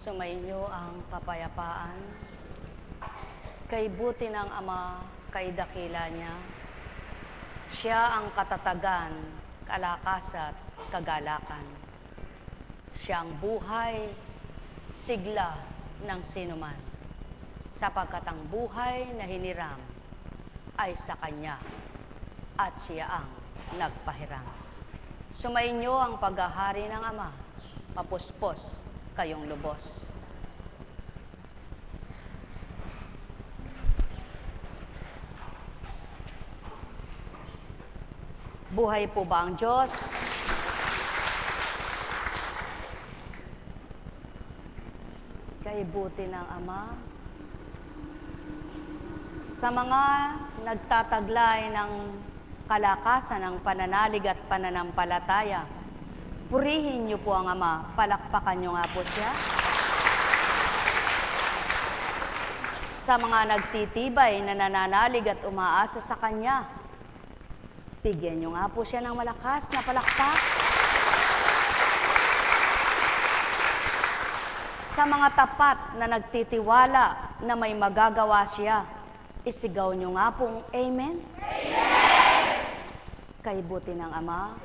Sumainyo ang kapayapaan. Kay buti ng Ama, kay dakila niya. Siya ang katatagan, kalakasan, kagalakan. Siya ang buhay, sigla ng sinuman. Sapagkat ang buhay na hiniram ay sa Kanya at siya ang nagpahiram. Sumainyo ang paghahari ng Ama, mapuspos kayong lubos. Buhay po ba ang Diyos? Kay buti ng Ama. Sa mga nagtataglay ng kalakasan ng pananalig at pananampalataya, purihin niyo po ang Ama, palakpakan niyo nga po siya. Sa mga nagtitibay na nananalig at umaasa sa Kanya, bigyan niyo nga po siya ng malakas na palakpak. Sa mga tapat na nagtitiwala na may magagawa siya, isigaw niyo nga pong Amen. Amen! Kay buti ng Ama,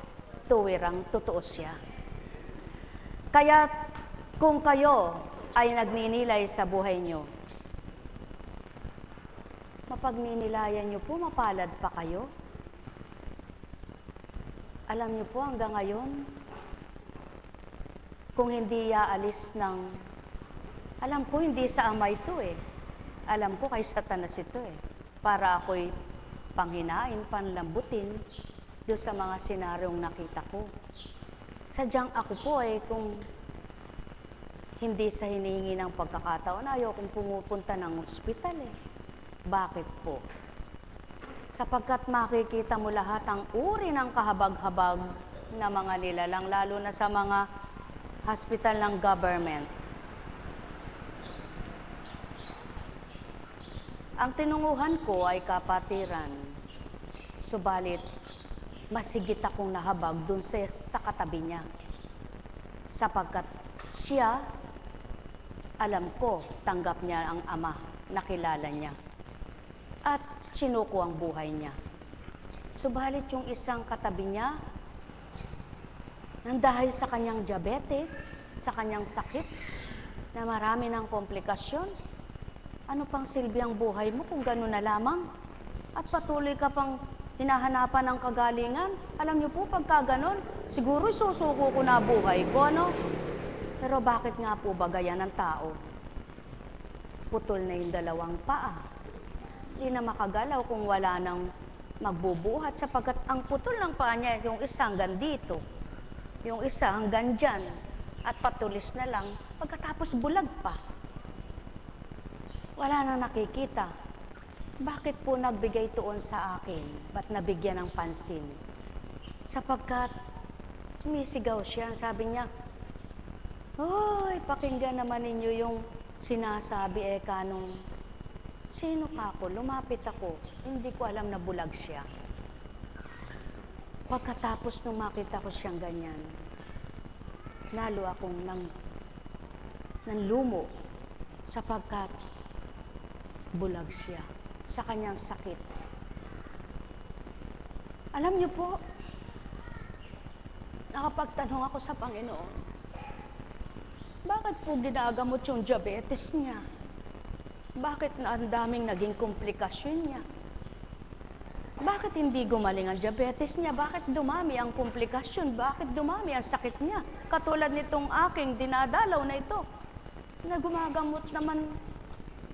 tuwirang totoo siya. Kaya kung kayo ay nagninilay sa buhay niyo, mapagninilayan niyo po, mapalad pa kayo. Alam niyo po hanggang ngayon, kung hindi yaalis ng, alam ko hindi sa Ama ito eh. Alam ko kay Satanas ito eh. Para ako'y panghinain, panlambutin doon sa mga senaryong nakita ko. Sadyang ako po eh, kung hindi sa hinihingi ng pagkakataon, ayaw kong pumupunta ng ospital eh. Bakit po? Sapagkat makikita mo lahat ang uri ng kahabag-habag na mga nilalang, lalo na sa mga hospital ng government. Ang tinunguhan ko ay kapatiran, subalit masigit akong nahabag dun sa katabi niya. Sapagkat siya, alam ko, tanggap niya ang Ama, nakilala niya. At sinuko ang buhay niya. Subalit yung isang katabi niya, nang dahil sa kanyang diabetes, sa kanyang sakit, na marami ng komplikasyon, ano pang silbi ang buhay mo kung gano'n na lamang? At patuloy ka pang hinahanapan ng kagalingan? Alam niyo po, pagka gano'n, siguro susuko ko na buhay ko, ano? Pero bakit nga po ba ganyan ng tao? Putol na yung dalawang paa. Hindi na makagalaw kung wala nang magbubuhat sapagkat ang putol ng paa niya, yung isa hanggang dito, yung isa hanggang dyan, at patulis na lang, pagkatapos bulag pa. Wala nang nakikita. Bakit po nagbigay tuon sa akin? Ba't nabigyan ng pansin? Sapagkat sumisigaw siya, sabi niya, "Hoy, pakinggan naman ninyo yung sinasabi kanong sino ka ako? Lumapit ako. Hindi ko alam na bulag siya." Pagkatapos nung makita ko siyang ganyan, lalo akong nanlumo sapagkat bulag siya sa kanyang sakit. Alam niyo po, nakapagtanong ako sa Panginoon, bakit po ginagamot yung diabetes niya? Bakit na ang daming naging komplikasyon niya? Bakit hindi gumaling ang diabetes niya? Bakit dumami ang komplikasyon? Bakit dumami ang sakit niya? Katulad nitong aking dinadalaw na ito, na gumagamot naman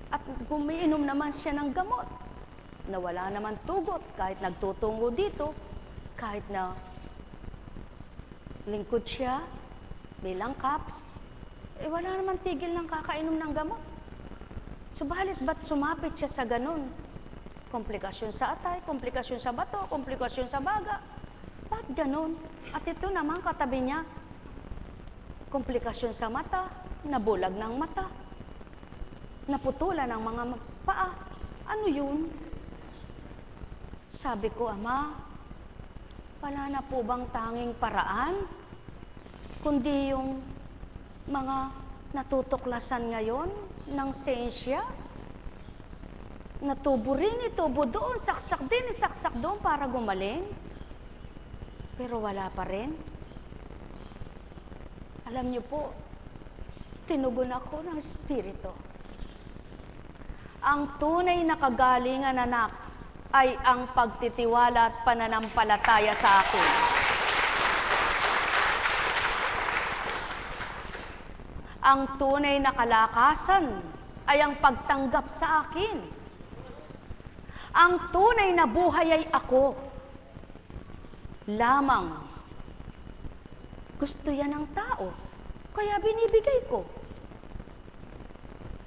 at gumiinom naman siya ng gamot, na wala naman tugot kahit nagtutungo dito, kahit na lingkod siya, bilang caps, wala naman tigil ng kakainom ng gamot. Subalit, ba't sumapit siya sa ganun? Komplikasyon sa atay, komplikasyon sa bato, komplikasyon sa baga. Ba't ganun? At ito naman katabi niya, komplikasyon sa mata, nabulag ng mata, naputulan ng mga paa. Ano yun? Sabi ko, Ama, wala na po bang tanging paraan? Kundi yung mga natutuklasan ngayon ng siyensya. Natubo rin, itubo doon, saksak din, saksak doon para gumaling. Pero wala pa rin. Alam niyo po, tinugon ako ng Espiritu. Ang tunay na kagalingan, anak, ay ang pagtitiwala at pananampalataya sa akin. Ang tunay na kalakasan ay ang pagtanggap sa akin. Ang tunay na buhay ay ako. Lamang. Gusto yan ng tao, kaya binibigay ko.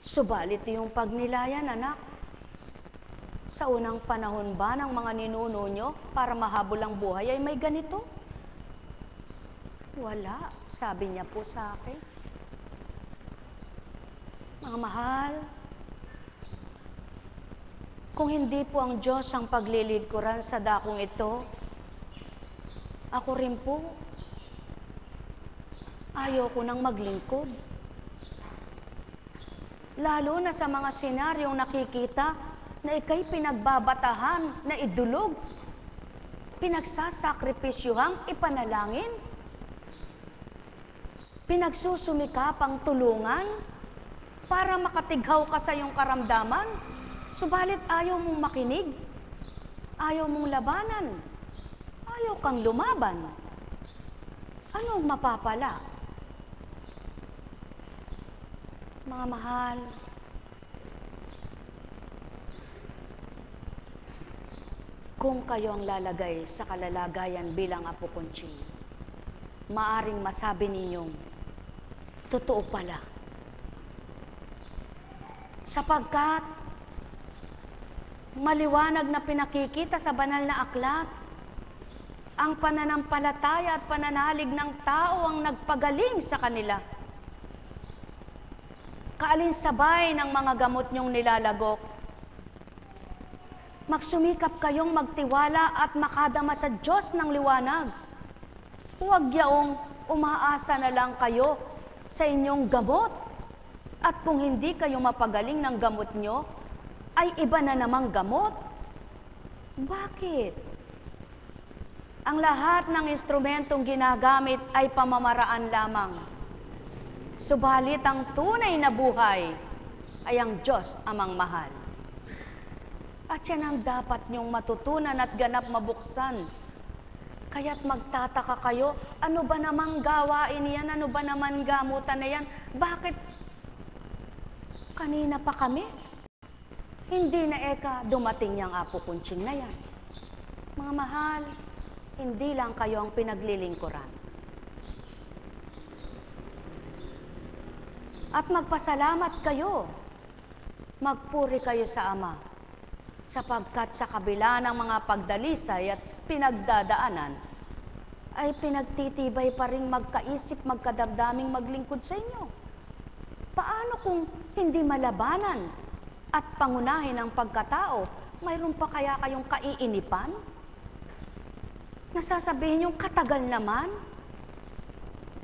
Subalit yung pagnilayan, anak, sa unang panahon ba ng mga ninuno nyo para mahabol ang buhay ay may ganito? Wala, sabi niya po sa akin. Mga mahal, kung hindi po ang Diyos ang paglilingkuran sa dakong ito, ako rin po, ayoko nang maglingkod. Lalo na sa mga senaryong nakikita na ika'y pinagbabatahan na idulog, pinagsasakripisyuhang ipanalangin, pinagsusumikapang tulungan para makatighaw ka sa iyong karamdaman, subalit ayaw mong makinig, ayaw mong labanan, ayaw kang lumaban. Anong mapapala? Mga mahal, kung kayo ang lalagay sa kalalagayan bilang Apo Conching, maaring masabi ninyong, totoo pala. Sapagkat maliwanag na pinakikita sa banal na aklat, ang pananampalataya at pananalig ng tao ang nagpagaling sa kanila. Kaalinsabay ng mga gamot niyong nilalagok, magsumikap kayong magtiwala at makadama sa Diyos ng liwanag. Huwag yaong umaasa na lang kayo sa inyong gamot. At kung hindi kayo mapagaling ng gamot nyo, ay iba na namang gamot. Bakit? Ang lahat ng instrumentong ginagamit ay pamamaraan lamang. Subalit ang tunay na buhay ay ang Diyos amang mahal. At yan ang dapat nyong matutunan at ganap mabuksan. Kaya't magtataka kayo, ano ba namang gawain yan? Ano ba naman gamutan na yan? Bakit kanina pa kami? Hindi na dumating yung Apo Conching na yan. Mga mahal, hindi lang kayo ang pinaglilingkuran. At magpasalamat kayo. Magpuri kayo sa Ama. Sapagkat sa kabila ng mga pagdalisay at pinagdadaanan, ay pinagtitibay pa rin magkaisip, magkadamdaming maglingkod sa inyo. Paano kung hindi malabanan at pangunahin ang pagkatao, mayroon pa kaya kayong kaiinipan? Nasasabihin yung katagal naman?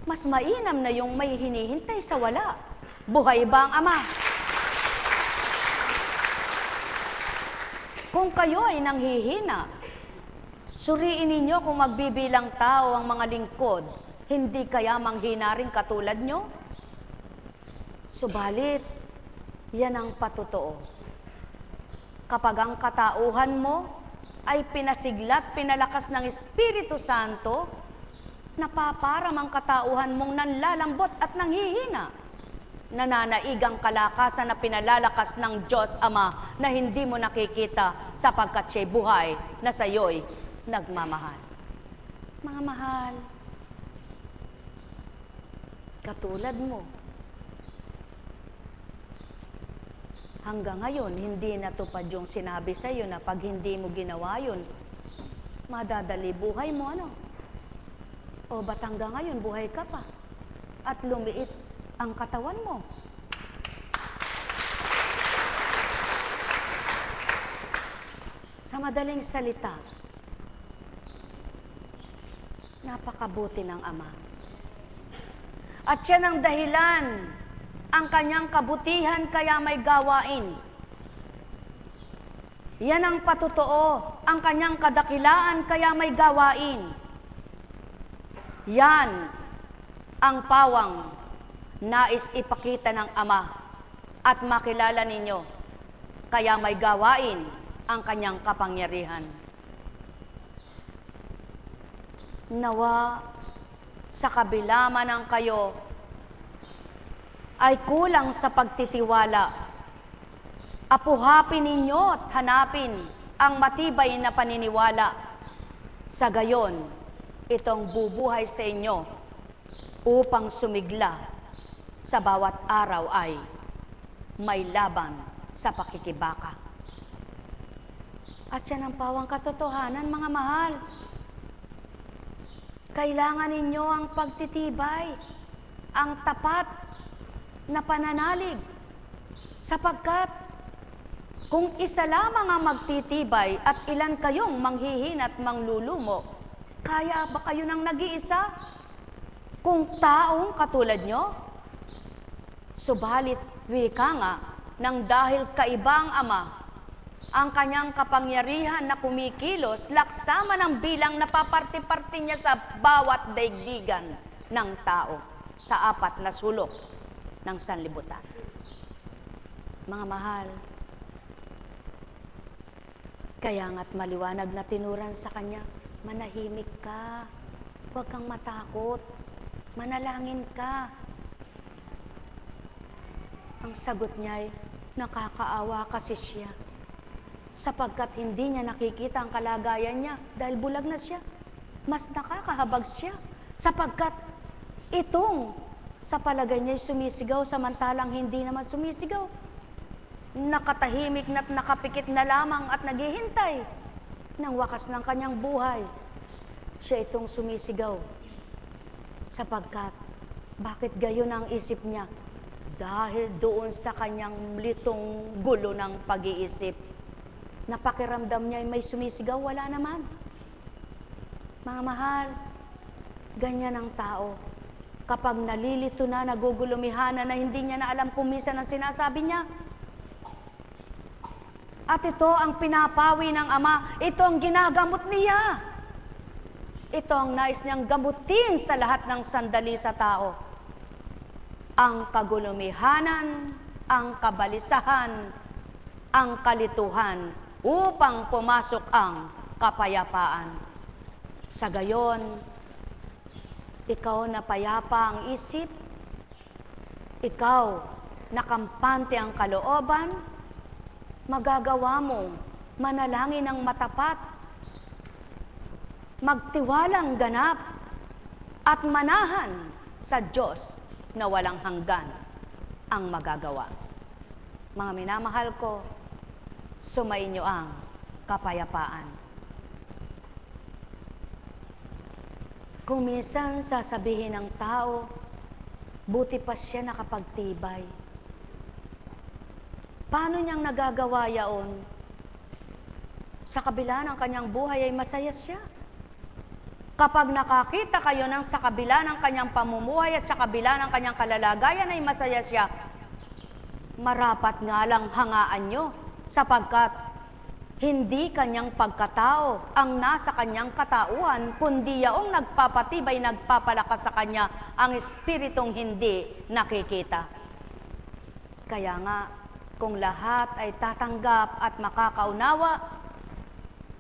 Mas mainam na yung may hinihintay sa wala. Buhay ba ang Ama? Kung kayo ay nanghihina, suriin ninyo kung magbibilang tao ang mga lingkod, hindi kaya manghina rin katulad nyo? Subalit, yan ang patotoo. Kapag ang katauhan mo ay pinasiglat, pinalakas ng Espiritu Santo, napaparam ang katauhan mong nanlalambot at nanghihina. Nananaig ang kalakasan na pinalalakas ng Diyos Ama na hindi mo nakikita sapagkat siya'y buhay na sa'yo'y nagmamahal. Mga mahal, katulad mo, hanggang ngayon, hindi natupad yung sinabi sa iyo na pag hindi mo ginawa yun, madadali buhay mo, ano? O ba't hanggang ngayon, buhay ka pa? At lumiit ang katawan mo. Sa madaling salita, napakabuti ng Ama. At yan ang dahilan ang kanyang kabutihan kaya may gawain. Yan ang patotoo, ang kanyang kadakilaan kaya may gawain. Yan ang pawang nais ipakita ng Ama at makilala ninyo, kaya may gawain ang kanyang kapangyarihan. Nawa, sa kabila man ang kayo ay kulang sa pagtitiwala, apuhapin ninyo at hanapin ang matibay na paniniwala. Sa gayon, itong bubuhay sa inyo upang sumigla sa bawat araw ay may laban sa pakikibaka. At yan ang pawang katotohanan, mga mahal. Kailangan ninyo ang pagtitibay, ang tapat na pananalig, sapagkat kung isa lamang ang magtitibay at ilan kayong manghihina at manglulumo, kaya ba kayo ng nag-iisa kung taong katulad nyo? Subalit, wika nga, nang dahil kaiba ang Ama, ang kanyang kapangyarihan na kumikilos, laksama ng bilang na paparte-parte niya sa bawat daigdigan ng tao sa 4 na sulok ng sanlibutan. Mga mahal, kaya nga't maliwanag na tinuran sa kanya, manahimik ka, huwag kang matakot, manalangin ka. Ang sagot niya ay, nakakaawa kasi siya, sapagkat hindi niya nakikita ang kalagayan niya dahil bulag na siya. Mas nakakahabag siya, sapagkat itong sa palagay niya sumisigaw samantalang hindi naman sumisigaw. Nakatahimik na't nakapikit na lamang at naghihintay ng wakas ng kanyang buhay. Siya itong sumisigaw. Sapagkat, bakit gayon ang isip niya? Dahil doon sa kanyang litong gulo ng pag-iisip. Napakiramdam niya ay may sumisigaw, wala naman. Mga mahal, ganyan ang tao. Kapag nalilito na, nagugulumihan na hindi niya na alam kung minsan ang sinasabi niya. At ito ang pinapawi ng Ama, ito ang ginagamot niya. Ito ang nais niyang gamutin sa lahat ng sandali sa tao. Ang kagulumihanan, ang kabalisahan, ang kalituhan, upang pumasok ang kapayapaan. Sa gayon, ikaw na payapa ang isip, ikaw na kampante ang kalooban, magagawa mong manalangin ng matapat, magtiwalang ganap, at manahan sa Diyos na walang hanggan ang magagawa. Mga minamahal ko, sumainyo ang kapayapaan. Kung minsan sasabihin ng tao, buti pa siya nakapagtibay. Paano niyang nagagawa yaon? Sa kabila ng kanyang buhay ay masaya siya. Kapag nakakita kayo ng sa kabila ng kanyang pamumuhay at sa kabila ng kanyang kalalagayan ay masaya siya, marapat nga lang hangaan nyo, sapagkat hindi kanyang pagkatao ang nasa kanyang katauhan, kundi yaong nagpapatibay, nagpapalakas sa kanya ang espiritong hindi nakikita. Kaya nga, kung lahat ay tatanggap at makakaunawa,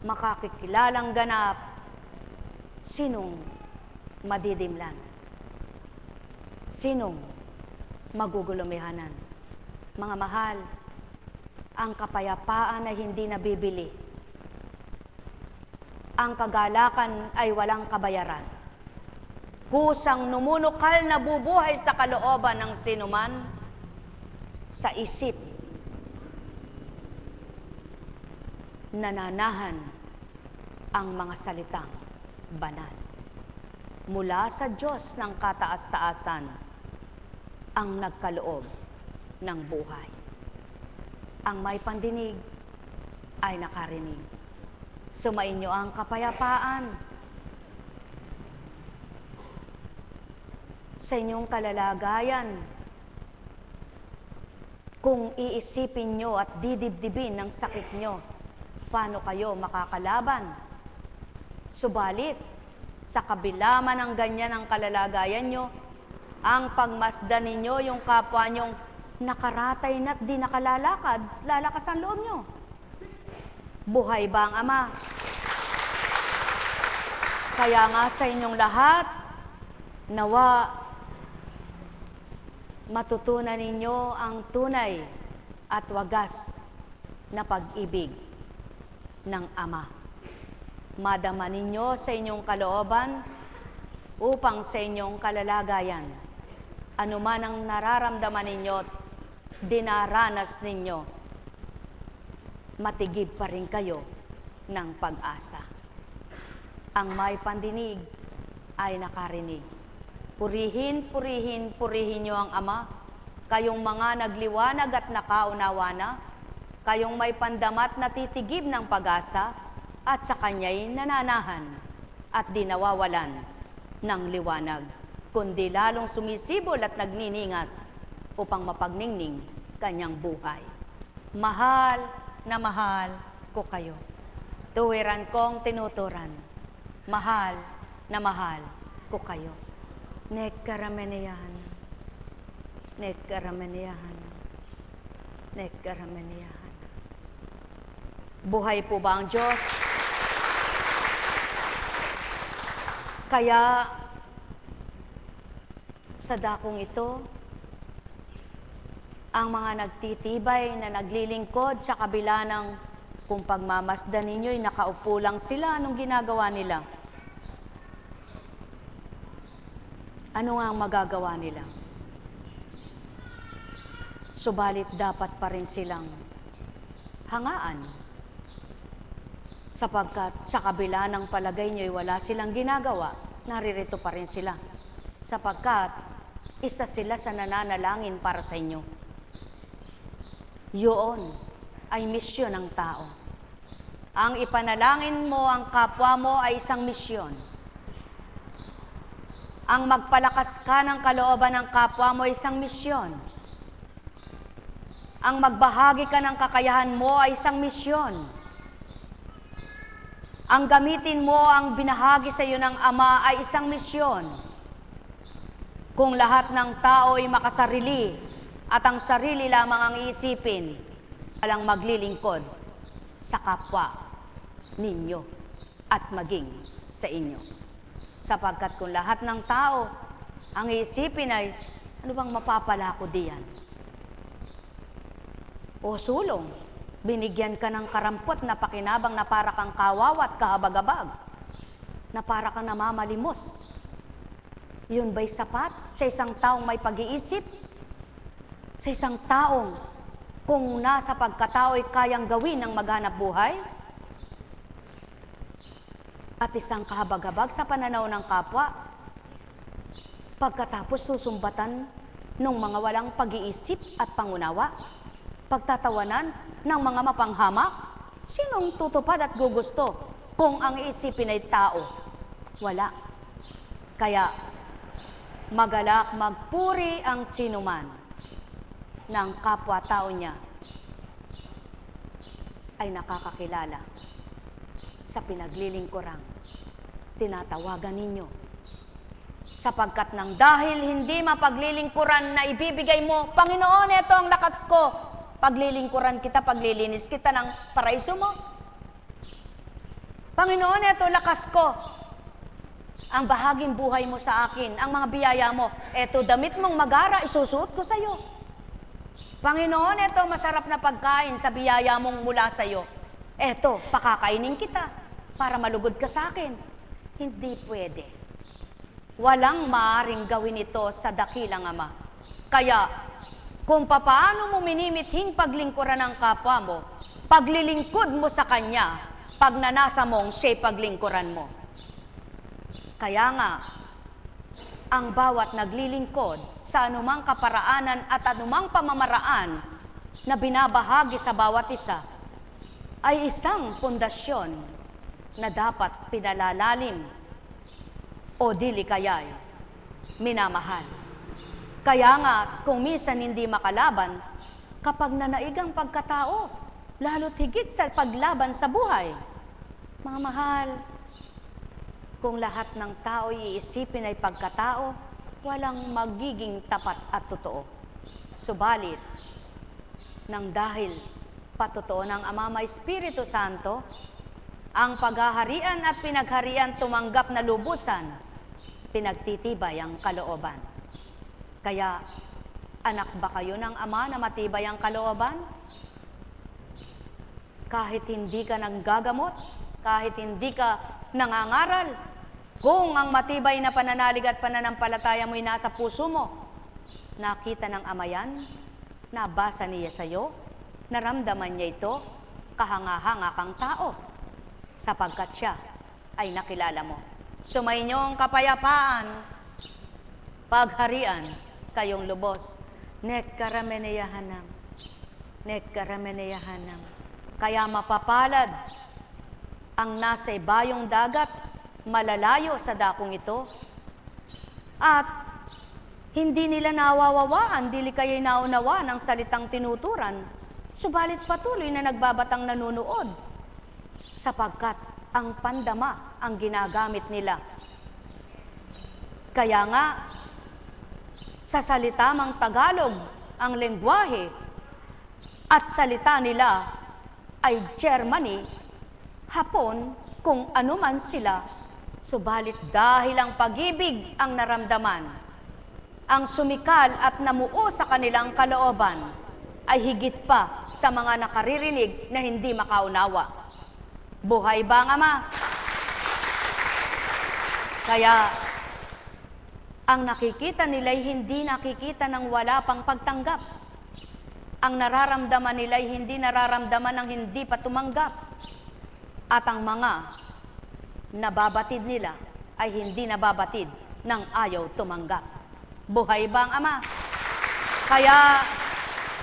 makakikilalang ganap, sinong madidimlan? Sinong magugulumihanan? Mga mahal, ang kapayapaan ay hindi nabibili. Ang kagalakan ay walang kabayaran. Kusang numunukal na bubuhay sa kalooban ng sinuman, sa isip, nananahan ang mga salitang banal. Mula sa Diyos ng kataas-taasan ang nagkaloob ng buhay. Ang may pandinig ay nakarinig. Sumainyo ang kapayapaan. Sa inyong kalalagayan, kung iisipin nyo at didibdibin ng sakit nyo, paano kayo makakalaban? Subalit, sa kabila man ng ganyan ang kalalagayan nyo, ang pagmasdan ninyo yung kapwa nyong nakaratay na't di nakalalakad, lalakas ang loob nyo. Buhay ba ang Ama? Kaya nga sa inyong lahat, nawa matutunan ninyo ang tunay at wagas na pag-ibig ng Ama. Madama ninyo sa inyong kalooban upang sa inyong kalalagayan, anuman ang nararamdaman ninyo at dinaranas ninyo, matigib pa rin kayo ng pag-asa. Ang may pandinig ay nakarinig. Purihin, purihin, purihin niyo ang Ama, kayong mga nagliwanag at nakaunawa na, kayong may pandamat na titigib ng pag-asa, at sa Kanya'y nananahan at di nawawalan ng liwanag, kundi lalong sumisibol at nagniningas upang mapagningning Kanyang buhay. Mahal na mahal ko kayo. Tuwiran kong tinuturan. Mahal na mahal ko kayo. Nekkarameniyahan. Nekkarameniyahan. Nekkarameniyahan. Buhay po ba ang Diyos? Kaya, sa dakong ito, ang mga nagtitibay na naglilingkod sa kabila ng kung pagmamasdan ninyo'y nakaupo lang sila, anong ginagawa nila? Ano nga ang magagawa nila? Subalit dapat pa rin silang hangaan. Sapagkat sa kabila ng palagay nyo'y wala silang ginagawa, naririto pa rin sila. Sapagkat isa sila sa nananalangin para sa inyo. Yun ay misyon ng tao. Ang ipanalangin mo ang kapwa mo ay isang misyon. Ang magpalakas ka ng kalooban ng kapwa mo ay isang misyon. Ang magbahagi ka ng kakayahan mo ay isang misyon. Ang gamitin mo ang binahagi sa iyo ng Ama ay isang misyon. Kung lahat ng tao ay makasarili at ang sarili lamang ang iisipin, walang maglilingkod sa kapwa ninyo at maging sa inyo. Sapagkat kung lahat ng tao ang iisipin ay, ano bang mapapala ko diyan? O sulong, binigyan ka ng karampot na pakinabang na para kang kawawa at kahabag-abag, na para kang namamalimos. Yun ba'y sapat sa isang taong may pag-iisip? Sa isang taong kung nasa pagkatao ay kayang gawin ng maghanap buhay? At isang kahabag-habag sa pananaw ng kapwa, pagkatapos susumbatan ng mga walang pag-iisip at pangunawa, pagtatawanan ng mga mapanghamak, sinong tutupad at gugusto kung ang isipin ay tao? Wala. Kaya, magalak magpuri ang sinuman ng kapwa-tao niya ay nakakakilala sa pinaglilingkurang tinatawagan ninyo. Sapagkat nang dahil hindi mapaglilingkuran na ibibigay mo, Panginoon, ito ang lakas ko, paglilingkuran kita, paglilinis kita ng paraiso mo. Panginoon, ito lakas ko, ang bahaging buhay mo sa akin, ang mga biyaya mo, ito damit mong magara, isusuot ko sa iyo. Panginoon, ito masarap na pagkain sa biyaya mong mula sa iyo. Eto, pakakainin kita para malugod ka sa akin. Hindi pwede. Walang maaaring gawin ito sa dakilang Ama. Kaya, kung papaano mo minimithing paglingkuran ng kapwa mo, paglilingkod mo sa Kanya, pagnanasa mong siya'y paglingkuran mo. Kaya nga, ang bawat naglilingkod sa anumang kaparaanan at anumang pamamaraan na binabahagi sa bawat isa, ay isang pundasyon na dapat pinalalalim o dili kaya'y minamahal. Kaya nga, kung minsan hindi makalaban, kapag nanaigang pagkatao, lalo't higit sa paglaban sa buhay. Mga mahal, kung lahat ng tao iisipin ay pagkatao, walang magiging tapat at totoo. Subalit, nang dahil patotoo ng Ama may Espiritu Santo, ang paghaharian at pinagharian tumanggap na lubusan, pinagtitibay ang kalooban. Kaya, anak ba kayo ng Ama na matibay ang kalooban? Kahit hindi ka nanggagamot, kahit hindi ka nangangaral, kung ang matibay na pananalig at pananampalataya mo'y nasa puso mo, nakita ng Ama yan, nabasa niya sa'yo, naramdaman niya ito, kahanga-hanga kang tao, sapagkat siya ay nakilala mo. Sumainyong kapayapaan, pagharian, kayong lubos. Nekkarameneyahanam, nekkarameneyahanam. Kaya mapapalad ang nasa ibayong dagat, malalayo sa dakong ito, at hindi nila nawawawaan, dili kaya'y naunawa ng salitang tinuturan, subalit patuloy na nagbabatang nanunood, sapagkat ang pandama ang ginagamit nila. Kaya nga, sa salitamang Tagalog, ang lengguwahe at salita nila ay Germany, Hapon, kung anuman sila, subalit dahil ang pag-ibig ang naramdaman, ang sumikal at namuo sa kanilang kalooban, ay higit pa sa mga nakaririnig na hindi makaunawa. Buhay ba ang Ama? Kaya, ang nakikita nila'y hindi nakikita ng wala pang pagtanggap. Ang nararamdaman nila'y hindi nararamdaman ng hindi pa tumanggap. At ang mga nababatid nila ay hindi nababatid ng ayaw tumanggap. Buhay ba ang Ama? Kaya,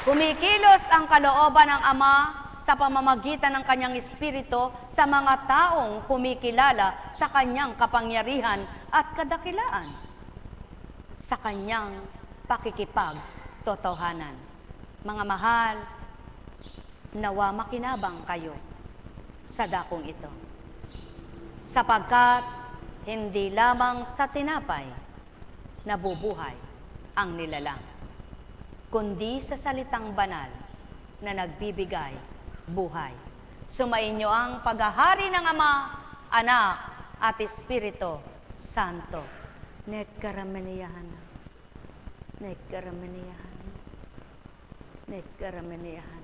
kumikilos ang kalooban ng Ama sa pamamagitan ng kanyang Espiritu sa mga taong kumikilala sa kanyang kapangyarihan at kadakilaan, sa kanyang pakikipagtotohanan. Mga mahal, nawa makinabang kayo sa dakong ito, sapagkat hindi lamang sa tinapay nabubuhay ang nilalang, kundi sa salitang banal na nagbibigay buhay. Sumainyo ang paghahari ng Ama, Anak, at Espiritu Santo. Nekkarameneyahan, nekkarameneyahan, nekkarameneyahan.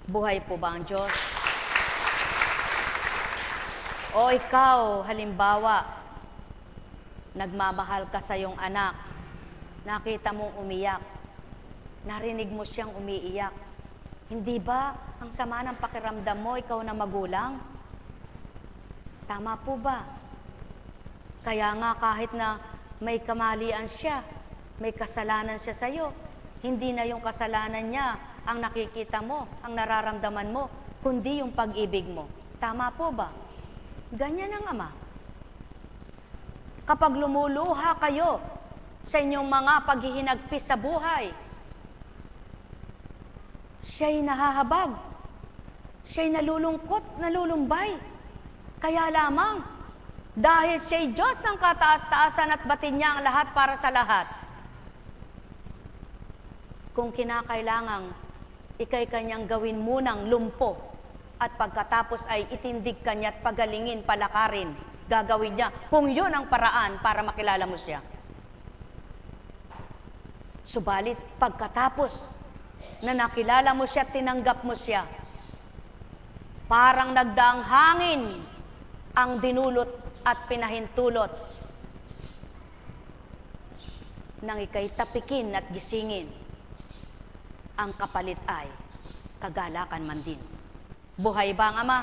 Buhay po ba ang Diyos? O ikaw, halimbawa, nagmamahal ka sa iyong anak, nakita mong umiyak, narinig mo siyang umiiyak, hindi ba ang sama ng pakiramdam mo, ikaw na magulang? Tama po ba? Kaya nga kahit na may kamalian siya, may kasalanan siya sa iyo, hindi na yung kasalanan niya ang nakikita mo, ang nararamdaman mo, kundi yung pag-ibig mo. Tama po ba? Ganyan ang Ama. Kapag lumuluha kayo sa inyong mga paghihinagpis sa buhay, siya'y nahahabag, siya'y nalulungkot, nalulumbay. Kaya lamang, dahil siya'y Diyos ng kataas-taasan at batid niya ang lahat para sa lahat, kung kinakailangang ikay kanyang gawin munang lumpo at pagkatapos ay itindig kanya at pagalingin, palakarin, gagawin niya kung yun ang paraan para makilala mo siya. Subalit pagkatapos na nakilala mo siya, tinanggap mo siya, parang nagdaang hangin ang dinulot at pinahintulot nang ika'y tapikin at gisingin, ang kapalit ay kagalakan man din. Buhay ba ang Ama?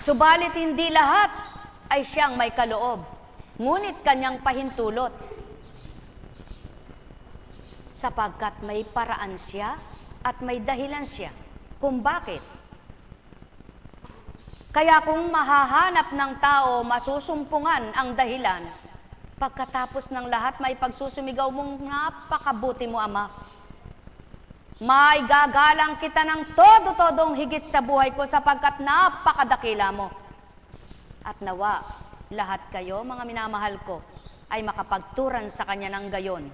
Subalit hindi lahat ay siyang may kaloob, ngunit kanyang pahintulot, sapagkat may paraan siya at may dahilan siya kung bakit. Kaya kung mahahanap ng tao, masusumpungan ang dahilan, Pagkatapos ng lahat, may pagsusumigaw mong napakabuti mo, Ama. May gagalang kita ng todo-todong higit sa buhay ko sapagkat napakadakila mo. At nawa, lahat kayo, mga minamahal ko, ay makapagturan sa Kanya ng gayon.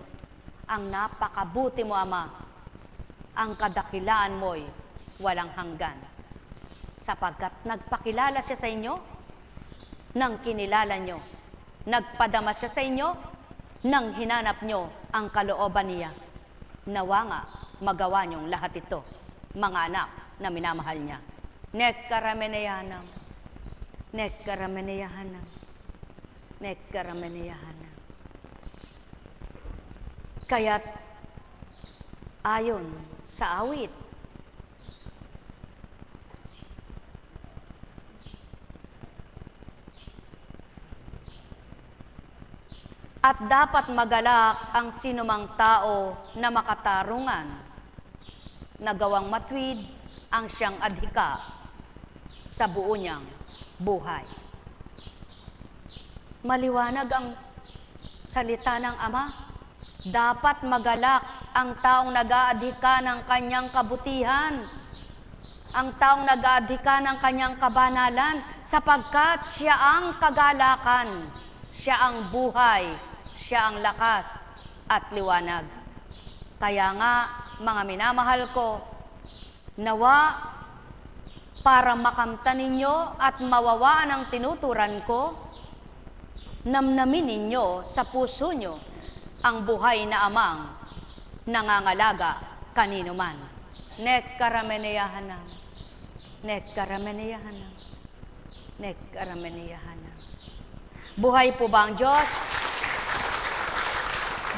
Ang napakabuti mo, Ama, ang kadakilaan mo'y walang hanggan. Sapagkat nagpakilala siya sa inyo, nang kinilala nyo. Nagpadama siya sa inyo, nang hinanap nyo ang kalooban niya. Nawa nga, magawa niyong lahat ito, mga anak na minamahal niya. Nekkarameneyanam, nekkarameneyahanam, nekkarameneyahanam. Kaya't ayon sa awit, at dapat magalak ang sinumang tao na makatarungan, na gawang matwid ang siyang adhika sa buo niyang buhay. Maliwanag ang salita ng Ama. Dapat magalak ang taong nag-aadhika ng kanyang kabutihan, ang taong nag-aadhika ng kanyang kabanalan, sapagkat siya ang kagalakan, siya ang buhay, siya ang lakas at liwanag. Kaya nga, mga minamahal ko, nawa para makamtan ninyo at mawawaan ang tinuturan ko, namnamin ninyo sa puso nyo ang buhay na Amang nangangalaga kanino man. Nekkarameneyahanam, nekkarameneyahanam, nekkarameneyahanam. Buhay po ba ang Diyos?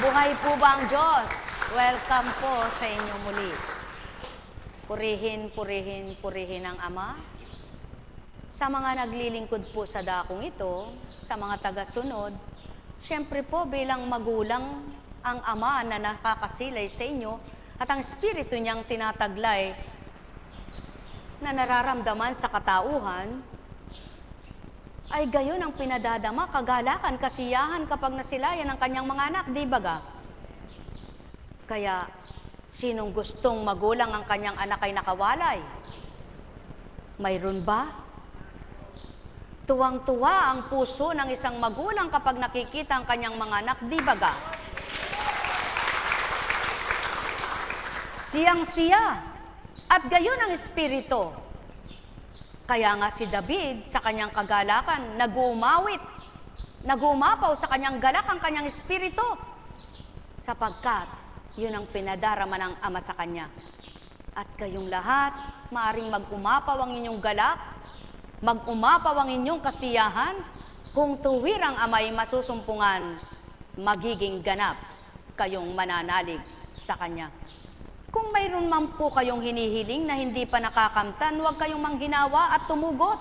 Buhay po ba ang Diyos? Welcome po sa inyo muli. Purihin, purihin, purihin ang Ama. Sa mga naglilingkod po sa dakong ito, sa mga tagasunod, siyempre po bilang magulang, ang Ama na nakakasilay sa inyo at ang Espiritu niyang tinataglay na nararamdaman sa katauhan, ay gayon ang pinadadama, kagalakan, kasiyahan kapag nasilayan ng kanyang mga anak, di ba ga? Kaya, sinong gustong magulang ang kanyang anak ay nakawalay? Mayroon ba? Tuwang-tuwa ang puso ng isang magulang kapag nakikita ang kanyang mga anak, di ba ga? Siyang-siya, at gayon ang Espiritu. Kaya nga si David, sa kanyang kagalakan, nag-uumawit, nag-uumapaw sa kanyang galak ang kanyang espiritu, sapagkat yun ang pinadarama ng Ama sa kanya. At kayong lahat, maaring mag-umapaw ang inyong galak, mag-umapaw ang inyong kasiyahan, kung tuwirang Ama'y masusumpungan, magiging ganap kayong mananalig sa Kanya. Kung mayroon man po kayong hinihiling na hindi pa nakakamtan, huwag kayong manghinawa at tumugot.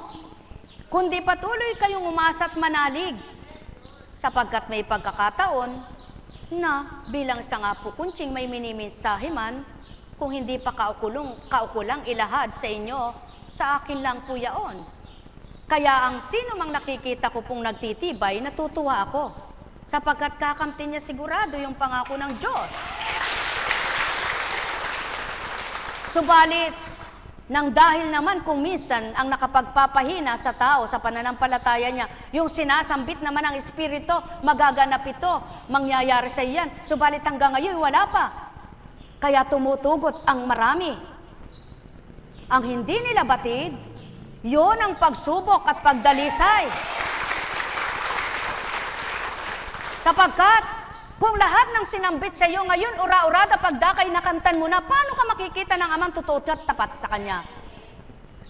Kundi patuloy kayong umasa at manalig. Sapagkat may pagkakataon na bilang isang apo kunching may minimensahe man, kung hindi pa kaukulang ilahad sa inyo, sa akin lang po yaon. Kaya ang sino mang nakikita ko pong nagtitibay, natutuwa ako. Sapagkat kakamtin niya sigurado yung pangako ng Diyos. Subalit, nang dahil naman kung minsan ang nakapagpapahina sa tao sa pananampalataya niya, yung sinasambit naman ng Espiritu, magaganap ito, mangyayari sa iyan. Subalit hanggang ngayon, wala pa. Kaya tumutugot ang marami. Ang hindi nila batid, yun ang pagsubok at pagdalisay. Sapagkat, kung lahat ng sinambit sa iyo ngayon, ura-urada pagdakay nakantan mo na, paano ka makikita ng Amang totoo at tapat sa Kanya?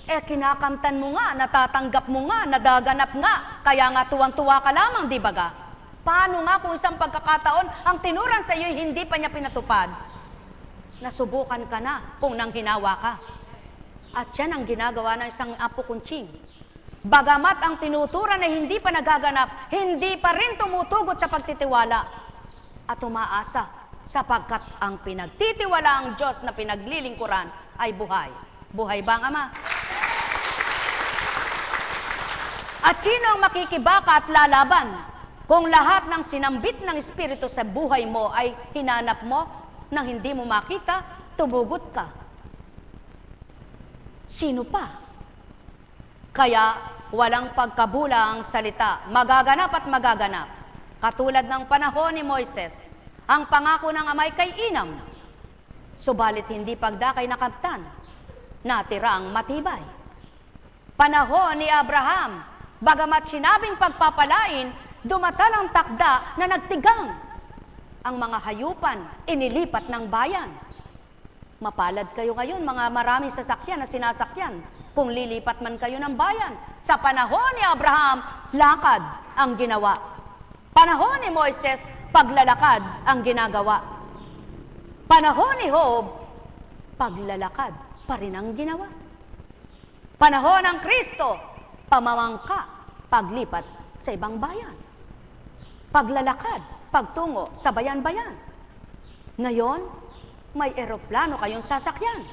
Kinakantan mo nga, natatanggap mo nga, nadaganap nga, kaya nga tuwang-tuwa ka lamang, di ba ga? Paano nga kung isang pagkakataon, ang tinuran sa iyo hindi pa niya pinatupad? Nasubukan ka na kung nang hinawa ka. At yan ang ginagawa ng isang apo kunching. Bagamat ang tinuturan ay hindi pa nagaganap, hindi pa rin tumutugot sa pagtitiwala at umaasa, sapagkat ang pinagtitiwalaang Diyos na pinaglilingkuran ay buhay. Buhay ba ang Ama? At sino ang makikibaka at lalaban Kung lahat ng sinambit ng Espiritu sa buhay mo ay hinanap mo nang hindi mo makita, tumugot ka. Sino pa? Kaya walang pagkabula ang salita, magaganap at magaganap. Katulad ng panahon ni Moises, ang pangako ng amay kay Inam. Subalit hindi pagdakay na kaptan, natira ang matibay. Panahon ni Abraham, bagamat sinabing pagpapalain, dumatal ang takda na nagtigang. Ang mga hayupan, inilipat ng bayan. Mapalad kayo ngayon, mga maraming sasakyan na sinasakyan, kung lilipat man kayo ng bayan. Sa panahon ni Abraham, lakad ang ginawa. Panahon ni Moises, paglalakad ang ginagawa. Panahon ni Job, paglalakad pa rin ang ginawa. Panahon ng Kristo, pamamangka, paglipat sa ibang bayan. Paglalakad, pagtungo sa bayan-bayan. Ngayon, may eroplano kayong sasakyan.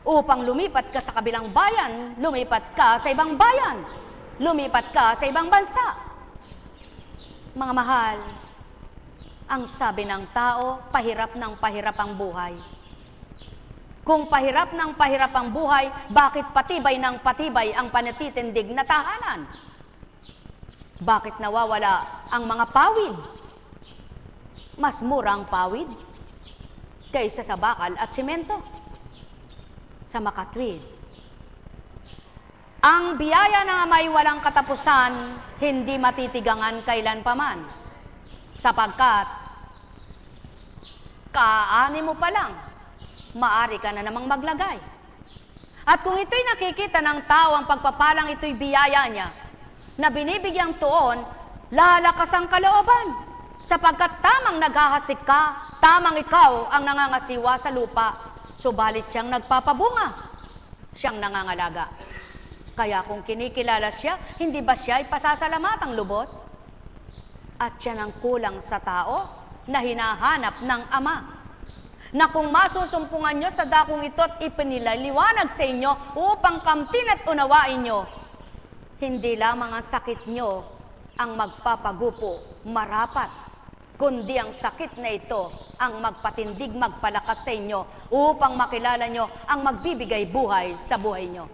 Upang lumipat ka sa kabilang bayan, lumipat ka sa ibang bayan, lumipat ka sa ibang bansa. Mga mahal, ang sabi ng tao, pahirap ng pahirap ang buhay. Kung pahirap ng pahirap ang buhay, bakit patibay ng patibay ang panatitindig na tahanan? Bakit nawawala ang mga pawid? Mas mura ang pawid kaysa sa bakal at simento. Sa makatwid. Ang biyaya ng amay walang katapusan, hindi matitigangan kailan paman. Sapagkat, kaani mo pa lang, maari ka na namang maglagay. At kung ito'y nakikita ng tao, ang pagpapalang ito'y biyaya niya, na binibigyang tuon, lalakas ang kalooban. Sapagkat tamang naghahasik ka, tamang ikaw ang nangangasiwa sa lupa. Subalit siyang nagpapabunga, siyang nangangalaga. Kaya kung kinikilala siya, hindi ba siya ay pasasalamatang lubos? At siya ang kulang sa tao na hinahanap ng Ama. Na kung masusumpungan nyo sa dakong ito at ipinilaliwanag sa inyo upang kamtin at unawain nyo, hindi lamang ang sakit nyo ang magpapagupo, marapat, kundi ang sakit na ito ang magpatindig, magpalakas sa inyo upang makilala nyo ang magbibigay buhay sa buhay nyo.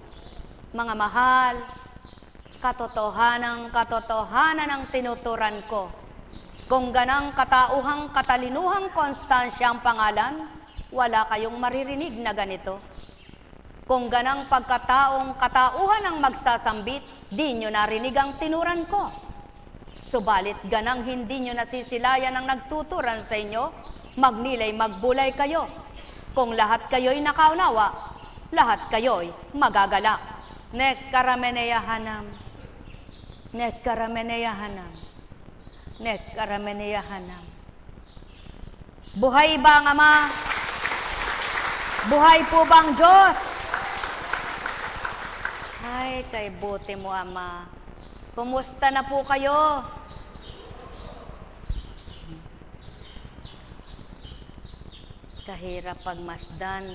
Mga mahal, katotohanan ang tinuturan ko. Kung ganang katauhang katalinuhang konstansya ang pangalan, wala kayong maririnig na ganito. Kung ganang pagkataong katauhan ang magsasambit, di nyo narinig ang tinuran ko. Subalit ganang hindi nyo nasisilayan ang nagtuturan sa inyo, magnilay magbulay kayo. Kung lahat kayo'y nakaunawa, lahat kayo'y magagalak. Nekkarameneyahanam, nekkarameneyahanam, nekkarameneyahanam. Buhay ba ang Ama? Buhay po bang Diyos? Ay, kay buti mo, Ama. Kumusta na po kayo? Kahirap pagmasdan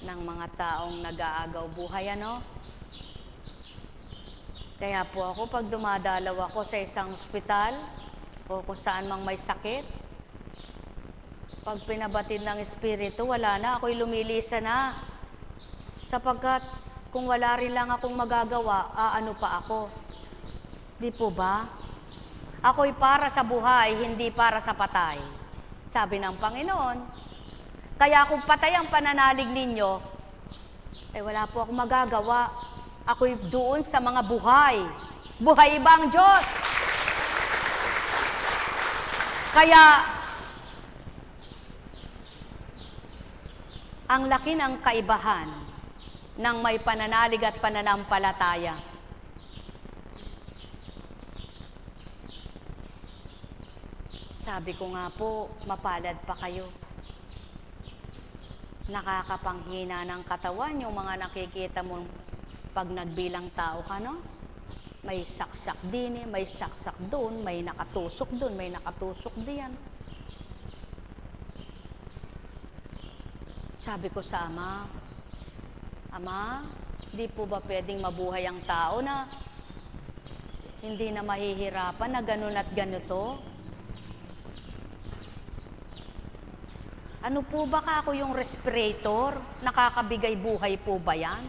ng mga taong nag-aagaw buhay, ano? Kaya po ako, pag dumadalaw ako sa isang ospital o kung saan mang may sakit, pag pinabatid ng Espiritu, wala na, ako'y lumilisa na. Sapagkat kung wala rin lang akong magagawa, ano pa ako? Di po ba? Ako'y para sa buhay, hindi para sa patay. Sabi ng Panginoon. Kaya kung patay ang pananalig ninyo, wala po akong magagawa. Ako'y doon sa mga buhay. Buhay ba ang Diyos? Kaya, ang laki ng kaibahan ng may pananalig at pananampalataya. Sabi ko nga po, mapalad pa kayo. Nakakapanghina ng katawan yung mga nakikita mo pag nagbilang tao ka, no? May saksak din, may saksak doon, may nakatusok doon, may nakatusok diyan. Sabi ko sa Ama, Ama, di po ba pwedeng mabuhay ang tao na Hindi na mahihirapan na ganun at ganito. Ano po ba ako yung respirator? Nakakabigay buhay po ba yan?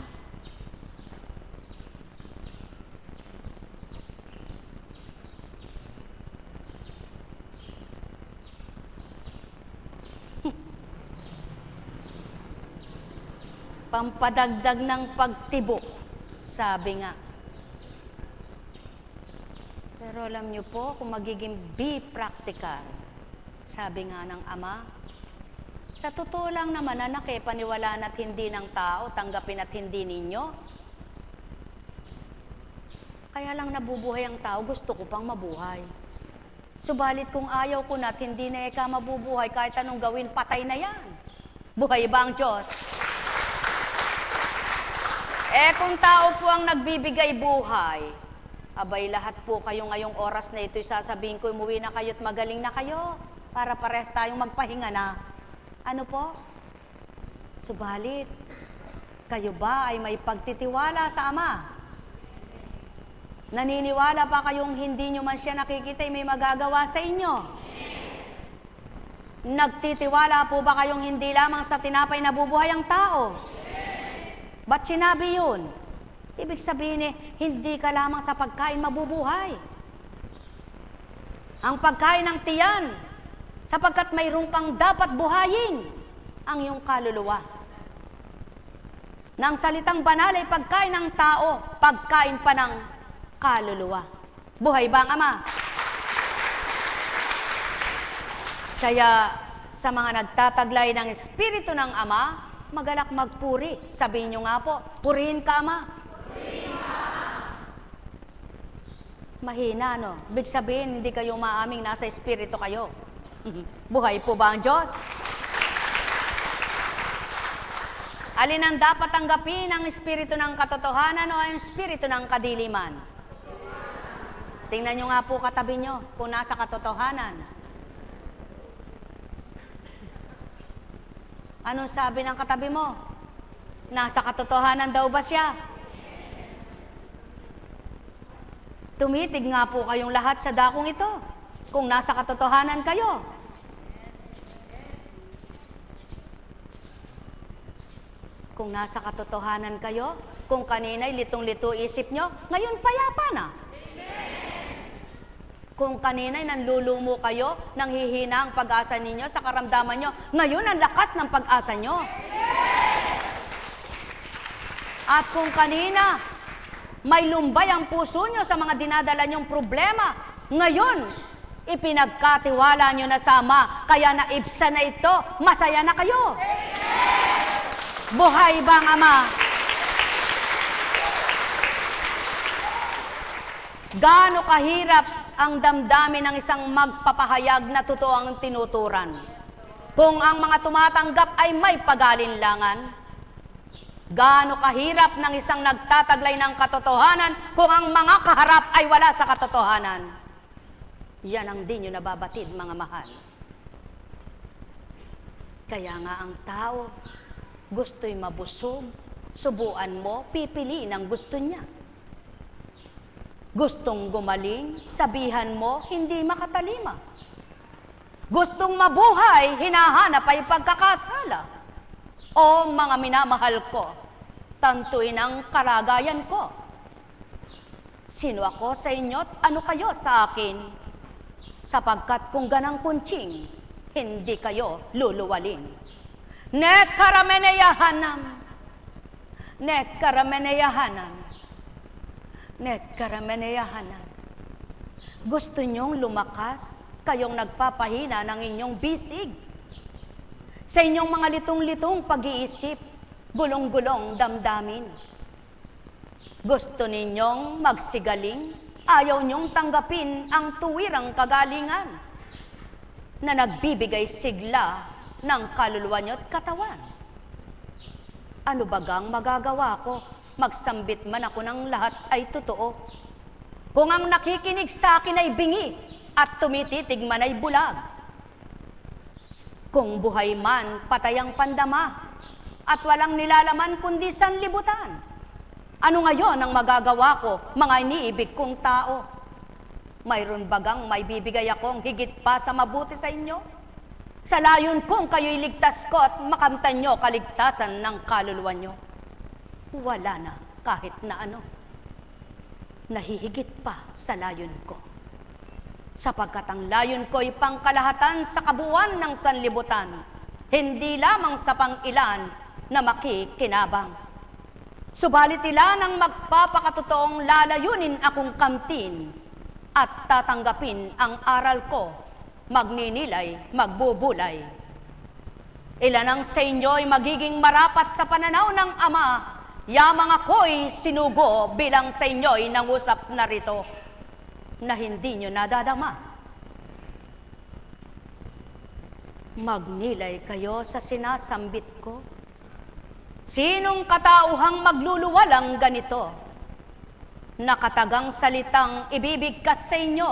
Pampadagdag ng pagtibok, sabi nga. Pero alam niyo po, kung magiging be practical, sabi nga ng Ama, sa totoo lang naman, anak paniwalaan at hindi ng tao, tanggapin at hindi ninyo. Kaya lang nabubuhay ang tao, gusto ko pang mabuhay. Subalit kung ayaw ko na at hindi na eka mabubuhay, kahit anong gawin, patay na yan. Buhay ba ang Diyos? Kung tao po ang nagbibigay buhay, abay lahat po kayo ngayong oras na ito'y sasabihin ko, umuwi na kayo at magaling na kayo para pares tayong magpahinga na. Ano po? Subalit, kayo ba ay may pagtitiwala sa Ama? Naniniwala pa kayong hindi nyo man siya nakikita ay may magagawa sa inyo? Nagtitiwala po ba kayong hindi lamang sa tinapay nabubuhay ang tao? Ba't sinabi yun? Ibig sabihin hindi ka lamang sa pagkain mabubuhay. Ang pagkain ng tiyan, sapagkat mayroon kang dapat buhayin ang iyong kaluluwa. Nang salitang banal ay pagkain ng tao, pagkain pa ng kaluluwa. Buhay ba ang Ama? Kaya sa mga nagtataglay ng Espiritu ng Ama, magalak magpuri. Sabihin nyo nga po, purihin ka Ama. Purihin ka Ama. Mahina, no? Ibig sabihin, hindi kayo maaming nasa Espiritu kayo. Buhay po ba ang Diyos? Alin ang dapat tanggapin, ang espiritu ng katotohanan o ang espiritu ng kadiliman? Tingnan nyo nga po katabi nyo kung nasa katotohanan. Anong sabi ng katabi mo? Nasa katotohanan daw ba siya? Tumitig nga po kayong lahat sa dakong ito kung nasa katotohanan kayo. Kung nasa katotohanan kayo, kung kanina'y litong-lito isip nyo, ngayon payapa na. Kung kanina'y nanlulumo kayo, nanghihina ang pag-asa ninyo sa karamdaman nyo, ngayon ang lakas ng pag-asa nyo. At kung kanina, may lumbay ang puso nyo sa mga dinadala nyong problema, ngayon, ipinagkatiwala nyo na sa Ama, kaya naibsa na ito, masaya na kayo. Buhay bang Ama? Gaano kahirap ang damdamin ng isang magpapahayag na totoo ang tinuturan? Kung ang mga tumatanggap ay may pag-alinlangan, gaano kahirap ng isang nagtataglay ng katotohanan kung ang mga kaharap ay wala sa katotohanan? Yan ang di nyo nababatid, mga mahal. Kaya nga ang tao, gusto'y mabusog, subuan mo, pipiliin ang gusto niya. Gustong gumaling, sabihan mo, hindi makatalima. Gustong mabuhay, hinahanap ay pagkakasala. O mga minamahal ko, tantuin ang kalagayan ko. Sino ako sa inyo't ano kayo sa akin? Sapagkat kung ganang kunching, hindi kayo luluwalin. Net karameneyahanam. Net karameneyahanan. Net karameneyahanan. Gusto nyong lumakas, kayong nagpapahina ng inyong bisig. Sa inyong mga litong-litong pag-iisip, gulong-gulong damdamin. Gusto ninyong magsigaling, ayaw nyong tanggapin ang tuwirang kagalingan na nagbibigay sigla ng kaluluwa nyo at katawan. Ano bagang magagawa ko? Magsambit man ako ng lahat ay totoo. Kung ang nakikinig sa akin ay bingi at tumititig man ay bulag. Kung buhay man, patay ang pandama at walang nilalaman kundi sanlibutan. Ano ngayon ang magagawa ko, mga iniibig kong tao? Mayroon bagang may bibigay akong higit pa sa mabuti sa inyo? Sa layon kong kayo'y ligtas ko at makamtan nyo kaligtasan ng kaluluwa nyo. Wala na kahit na ano. Nahihigit pa sa layon ko. Sapagkat ang layon ko'y pangkalahatan sa kabuuan ng sanlibutan, hindi lamang sa pangilan na makikinabang. Subalit ilan ang magpapakatotoong lalayunin akong kamtin at tatanggapin ang aral ko, magninilay, magbubulay. Ilan ang sa inyo'y magiging marapat sa pananaw ng Ama, yamang ako'y sinugo bilang sa inyo'y nangusap na rito, na hindi nyo nadadama. Magnilay kayo sa sinasambit ko. Sinong katauhang magluluwalang ganito? Nakatagang salitang ibibigkas sa inyo,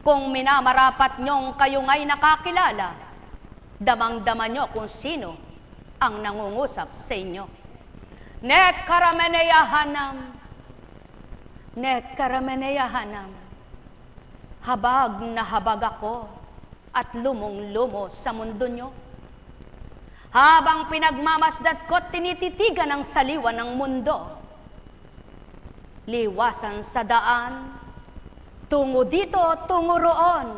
kung minamarapat nyong kayo nga'y nakakilala, damang-dama nyo kung sino ang nangungusap sa inyo. Net karameneyahanam, net karameneyahanam, habag na habag ako at lumong-lumo sa mundo nyo. Habang pinagmamasdat ko't tinititigan ang saliwan ng mundo, liwasan sa daan, tungo dito, tungo roon.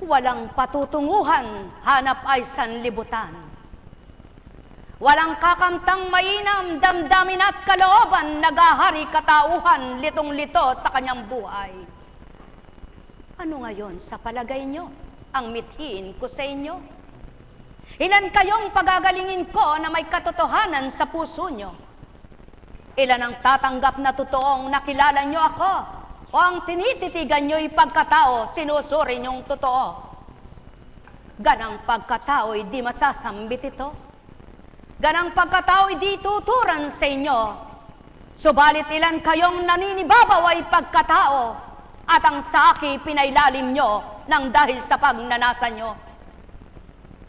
Walang patutunguhan, hanap ay sanlibutan. Walang kakamtang mainam, damdamin at kalooban, nagahari katauhan, litong-lito sa kanyang buhay. Ano ngayon sa palagay nyo ang mithiin ko sa inyo? Ilan kayong pagagalingin ko na may katotohanan sa puso nyo? Ilan ang tatanggap na totoong nakilala nyo ako? O ang tinititigan nyo'y pagkatao, sinusuri nyong totoo? Ganang pagkatao'y di masasambit ito. Ganang pagkatao'y di tuturan sa inyo. Subalit ilan kayong naninibabaw ay pagkatao, at ang saki pinailalim nyo nang dahil sa pagnanasa nyo.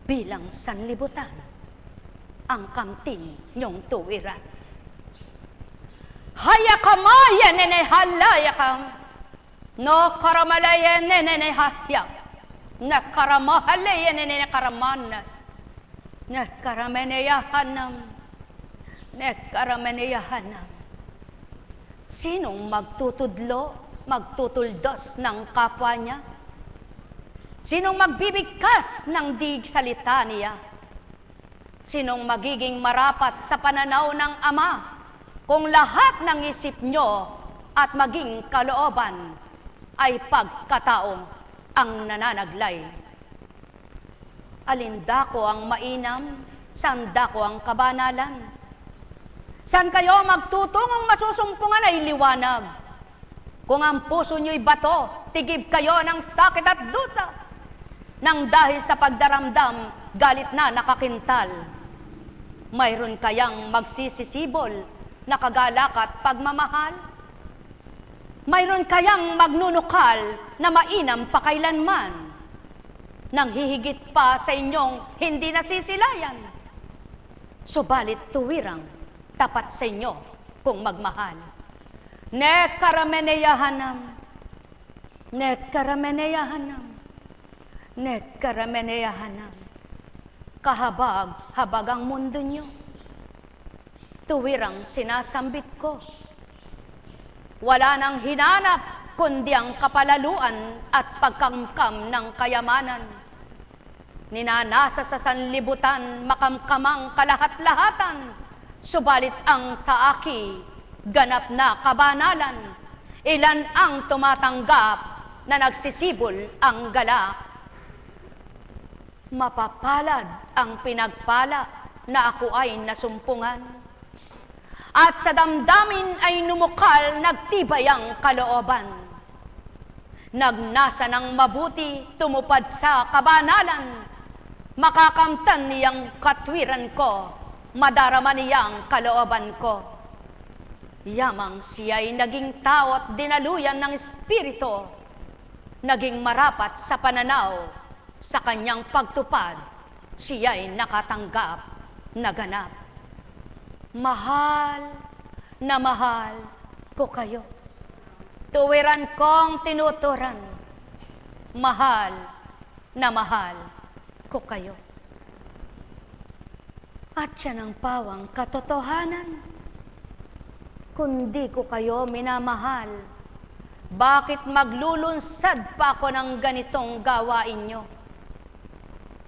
Bilang sanlibutan, ang kamtin nyong tuwiran. Hayakamayan nene halayakam, no karamalayan nene hayak, na karamahalayan nene karaman, na karameneyahanam, na karameneyahanam. Sinong magtutudlo, magtutuldos ng kapwa niya? Sinong magbibigkas ng dig salita niya? Sinong magiging marapat sa pananaw ng Ama kung lahat ng isip nyo at maging kalooban ay pagkatao ang nananaglay? Alinda ko ang mainam, sanda ko ang kabanalan. San kayo magtutungong masusumpungan ay liwanag? Kung ang puso nyo'y bato, tigib kayo ng sakit at dusa. Nang dahil sa pagdaramdam, galit na nakakintal. Mayroon kayang magsisisibol, nakagalak at pagmamahal? Mayroon kayang magnunukal na mainam pakailanman, nang hihigit pa sa inyong hindi nasisilayan? Subalit tuwirang, tapat sa inyo kung magmahal. Ne karameneyahanam, ne karameneyahanam, ne karameneyahanam. Kahabag-habag ang mundo nyo. Tuwirang sinasambit ko. Wala nang hinanap kundi ang kapalaluan at pagkamkam ng kayamanan. Ninanasa sa sanlibutan, makamkamang kalahat-lahatan. Subalit ang sa aki, ganap na kabanalan. Ilan ang tumatanggap na nagsisibol ang galak? Mapapalad ang pinagpala na ako ay nasumpungan. At sa damdamin ay numukal, nagtibay ang kalooban. Nagnasa ng mabuti, tumupad sa kabanalan. Makakamtan niyang katwiran ko, madarama niyang kalooban ko. Yamang siya'y naging tao at dinaluyan ng Espiritu, naging marapat sa pananaw, sa kanyang pagtupad, siya'y nakatanggap na ganap. Mahal na mahal ko kayo. tuwiran kong tinuturan, mahal na mahal ko kayo. At yan ang pawang katotohanan. Kundi ko kayo minamahal, bakit maglulunsad pa ako ng ganitong gawain nyo?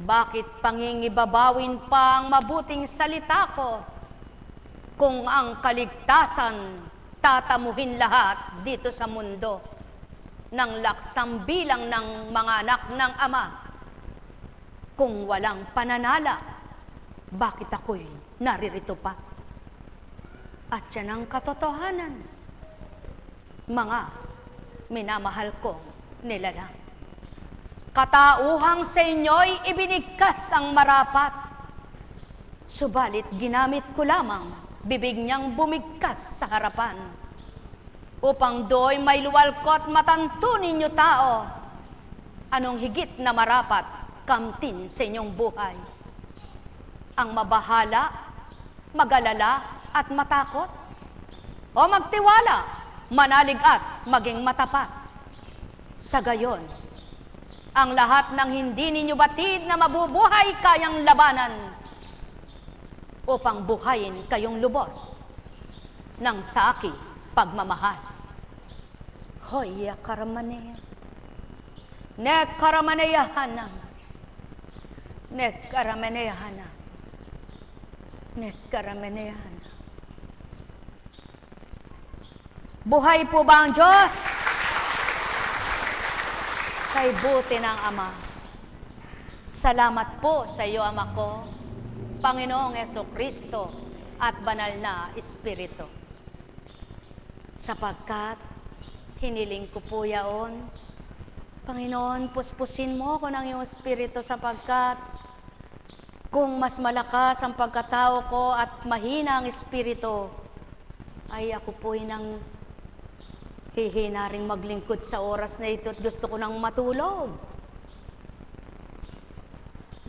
Bakit pangingibabawin pa ang mabuting salita ko kung ang kaligtasan tatamuhin lahat dito sa mundo ng laksang bilang ng mga anak ng Ama? Kung walang pananala, bakit ako'y naririto pa? At yan ang katotohanan, mga minamahal kong nilalang. Katauhang sa inyo'y ibinigkas ang marapat, subalit ginamit ko lamang bibig niyang bumigkas sa harapan, upang do'y may luwalkot matanto ninyo tao, anong higit na marapat kamtin sa inyong buhay? Ang mabahala, magalala at matakot, o magtiwala, manalig at maging matapat? Sa gayon, ang lahat ng hindi ninyo batid na mabubuhay kayang labanan upang buhayin kayong lubos ng saki pagmamahal. Hoya karamaneya, ne karamaneyahanam, ne karamaneyahanam, ne karamaneyahanam. Buhay po ba ang Diyos? Kay buti ng Ama. Salamat po sa iyo, Ama ko, Panginoong Jesucristo at banal na Espiritu. Sapagkat hiniling ko po yaon, Panginoon, puspusin mo ko ng iyong Espiritu, sapagkat kung mas malakas ang pagkatao ko at mahina ang Espiritu, ay ako po'y nang hihina ring maglingkod sa oras na ito at gusto ko nang matulog.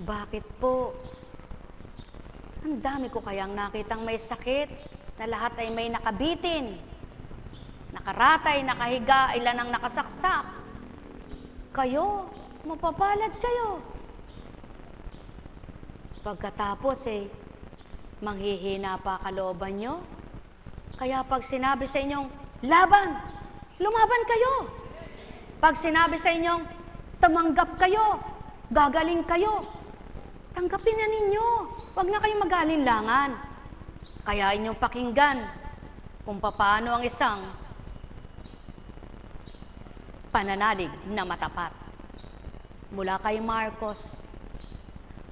Bakit po? Ang dami ko kayang nakitang may sakit na lahat ay may nakabitin, nakaratay, nakahiga, ilan ang nakasaksak. Kayo, mapapalad kayo. Pagkatapos manghihina pa kalooban nyo. Kaya pag sinabi sa inyong, laban, lumaban kayo. Pag sinabi sa inyong, tumanggap kayo, gagaling kayo, tanggapin na ninyo. Huwag na kayong mag-alinlangan. Kaya inyong pakinggan kung paano ang isang pananalig na matapat. Mula kay Marcos,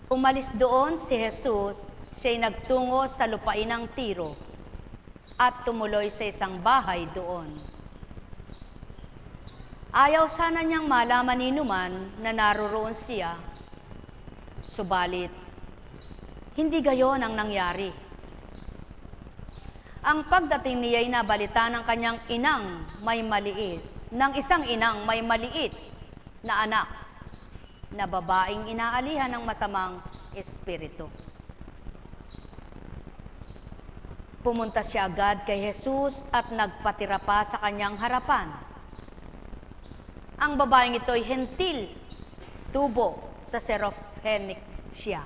umalis doon si Jesus, siya'y nagtungo sa lupain ng Tiro at tumuloy sa isang bahay doon. Ayaw sana niyang malaman ni Numan na naroroon siya, subalit hindi gayon ang nangyari. Ang pagdating niya ay nabalita ng kanyang inang may maliit, ng isang inang may maliit na anak na babaeng inaalihan ng masamang espiritu. Pumunta siya agad kay Jesus at nagpatira pa sa kanyang harapan. Ang babaeng ito'y hentil, tubo sa Syrophoenicia.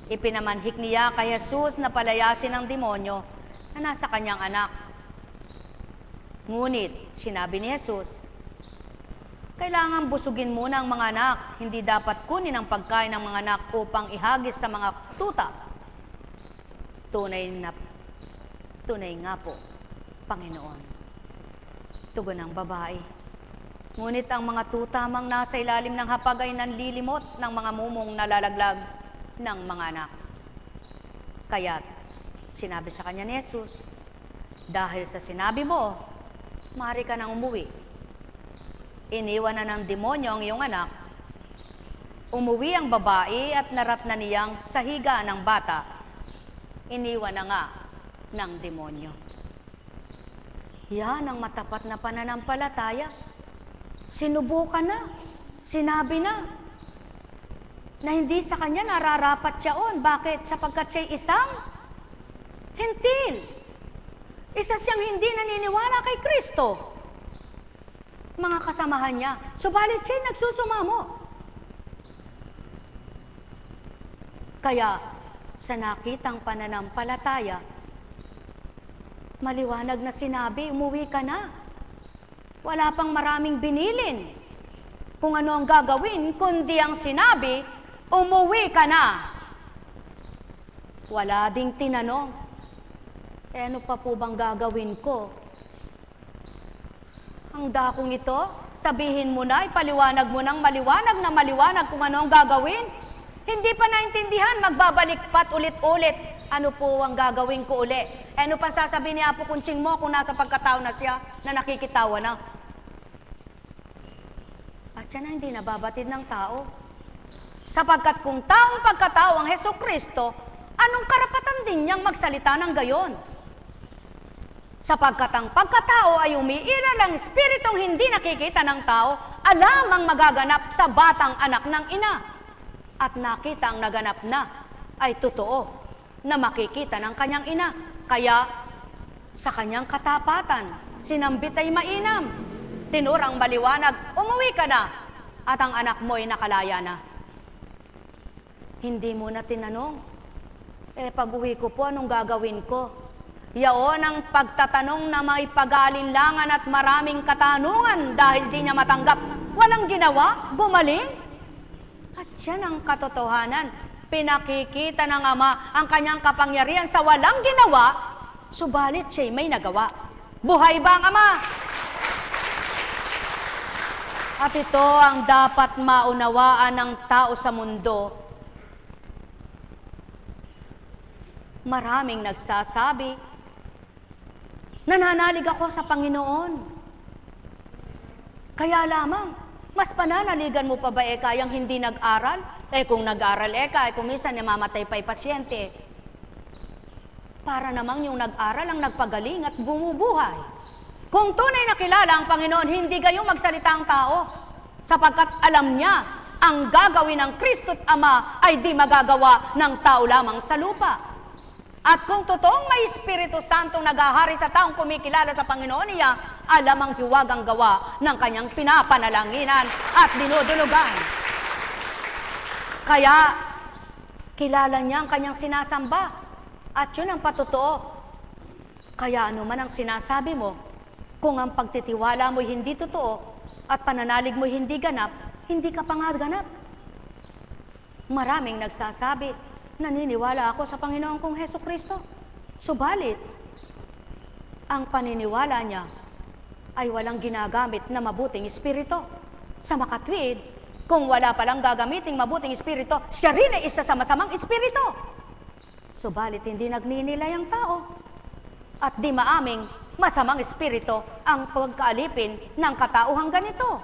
Ipinamanhik niya kay Jesus na palayasin ng demonyo na nasa kanyang anak. Ngunit, sinabi ni Jesus, kailangan busugin muna ang mga anak, hindi dapat kunin ang pagkain ng mga anak upang ihagis sa mga tuta. Tunay nga po, Panginoon. Tugon ng babae. Ngunit ang mga tutamang nasa ilalim ng hapag ay nanlilimot ng mga mumong nalalaglag ng mga anak. Kaya't sinabi sa kanya ni Jesus, dahil sa sinabi mo, maaari ka nang umuwi. Iniwan na ng demonyo ang iyong anak. Umuwi ang babae at naratna niyang sa higa ng bata. Iniwan na nga ng demonyo. Yan ang matapat na pananampalataya. Sinubukan na, sinabi na hindi sa kanya nararapat siyaon. Bakit? Sapagkat siya'y isang hentil. Isa siyang hindi naniniwala kay Kristo. mga kasamahan niya. Subalit siya'y nagsusumamo. Kaya sa nakitang pananampalataya, maliwanag na sinabi, umuwi ka na. Wala pang maraming binilin kung ano ang gagawin, kundi ang sinabi, umuwi ka na. Wala ding tinanong, ano pa po bang gagawin ko? Ang dakong ito, sabihin mo na, ipaliwanag mo ng maliwanag na maliwanag kung ano ang gagawin. Hindi pa naintindihan, magbabalik pat ulit-ulit. Ano po ang gagawin ko uli? Ano pa sasabihin ni Apo Kunching mo kung nasa pagkatao na siya na nakikitawa na? At siya na hindi nababatid ng tao. Sapagkat kung taong pagkatao ang Hesukristo, anong karapatan din niyang magsalita ng gayon? Sapagkat ang pagkatao ay umiiral ang espiritong hindi nakikita ng tao, alam ang magaganap sa batang anak ng ina. At nakita ang naganap na ay totoo na makikita ng kanyang ina. Kaya sa kanyang katapatan, sinambit ay mainam. Tinurang maliwanag, umuwi ka na at ang anak mo ay nakalaya na. Hindi mo na tinanong, pag-uwi ko po, anong gagawin ko? Yaon ang pagtatanong na may pag-aalinlangan at maraming katanungan dahil di niya matanggap. Walang ginawa, gumaling. At yan ang katotohanan. Pinakikita ng Ama ang kanyang kapangyarihan sa walang ginawa, subalit siya'y may nagawa. Buhay ba ang Ama? At ito ang dapat maunawaan ng tao sa mundo. Maraming nagsasabi, nananalig ako sa Panginoon. Kaya lamang, mas pananaligan mo pa ba kayang hindi nag-aral? Kung nag-aral kung minsan namamatay pa'y pasyente. Para namang yung nag-aral ang nagpagaling at bumubuhay. Kung tunay na kilala ang Panginoon, hindi gayong magsalita ang tao. Sapagkat alam niya, ang gagawin ng Kristo't Ama ay di magagawa ng tao lamang sa lupa. At kung totoong may Espiritu Santong naghahari sa taong kumikilala sa Panginoon niya, alam ang hiwagang gawa ng kanyang pinapanalanginan at dinudulugan. Kaya, kilala niya ang kanyang sinasamba. At yun ang patotoo. Kaya ano man ang sinasabi mo, kung ang pagtitiwala mo'y hindi totoo at pananalig mo'y hindi ganap, hindi ka pa nga ganap. Maraming nagsasabi, naniniwala ako sa Panginoon kong Hesukristo. Subalit, ang paniniwala niya ay walang ginagamit na mabuting espiritu. Sa makatwid, kung wala palang gagamiting mabuting espiritu, siya rin ay isa sa masamang espiritu. Subalit, hindi nagninilay ang tao. At di maaming masamang espiritu ang pagkaalipin ng katauhang ganito.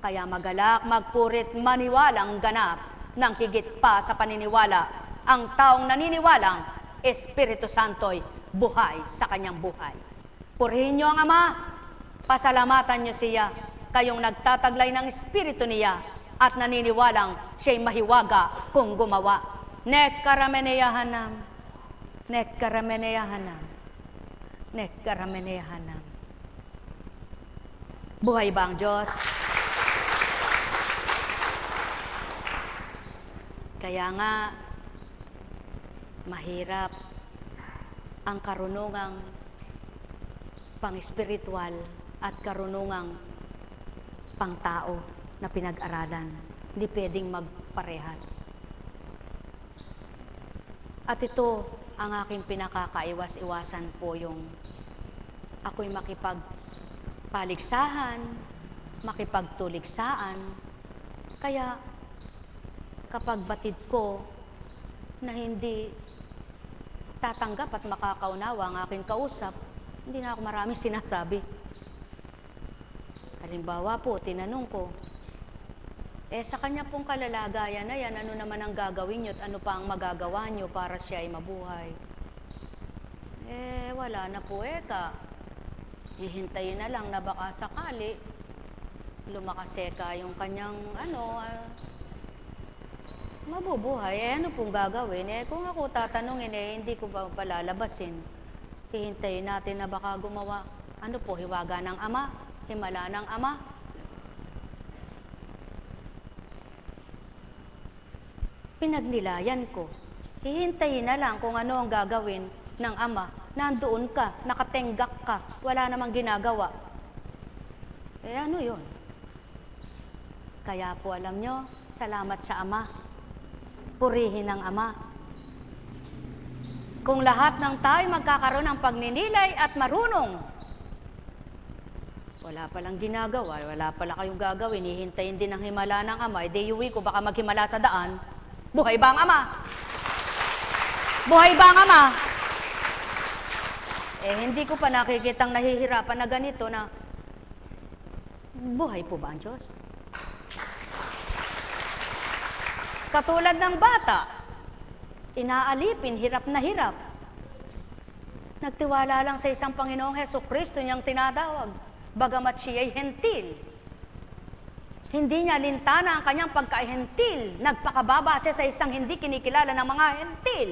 Kaya magalak, magpurit, maniwalang ganap ng higit pa sa paniniwala. Ang taong naniniwalang Espiritu Santo'y buhay sa kanyang buhay. Purihin niyo ang Ama, pasalamatan niyo siya, kayong nagtataglay ng Espiritu niya at naniniwalang siya'y mahiwaga kung gumawa. Nekkarameneyahanam, nekkarameneyahanam, nekkarameneyahanam. Buhay ba ang Diyos? Kaya nga, mahirap ang karunungang pang-espiritual at karunungang pang-tao na pinag-aralan. Hindi pwedeng magparehas. At ito ang aking pinakakaiwas-iwasan po, yung ako'y makipagpaligsahan, makipagtuligsaan. Kaya kapag batid ko na hindi tatanggap at makakaunawa ang aking kausap, hindi na ako maraming sinasabi. Halimbawa po, tinanong ko, sa kanya pong kalalagayan na yan, ano naman ang gagawin niyo at ano pa ang magagawa niyo para siya ay mabuhay? Wala na po hihintayin na lang na baka sakali lumakaseka yung kanyang mabubuhay. Ano pong gagawin? Kung ako tatanungin, hindi ko pa palalabasin. Hihintayin natin na baka gumawa. Ano po, hiwaga ng Ama, himala ng Ama, pinagnilayan ko. Hihintayin na lang kung ano ang gagawin ng ama. Nandoon ka, nakatenggak ka, wala namang ginagawa. Ano yun? Kaya po alam nyo, salamat sa ama. Purihin ang ama. Kung lahat ng tayo magkakaroon ng pagninilay at marunong, wala palang ginagawa, wala pala kayong gagawin, hihintayin din ang himala ng ama, edi uwi ko, baka maghimala sa daan. Buhay ba ang ama? Buhay ba ang ama? Hindi ko pa nakikitang nahihirapan na ganito na, buhay po ba ang Diyos? Katulad ng bata, inaalipin, hirap na hirap. Nagtiwala lang sa isang Panginoong Hesukristo niyang tinatawag, bagamat siya ay hentil. Hindi niya lintana ang kanyang pagka-hentil. Nagpakababa siya sa isang hindi kinikilala ng mga hentil.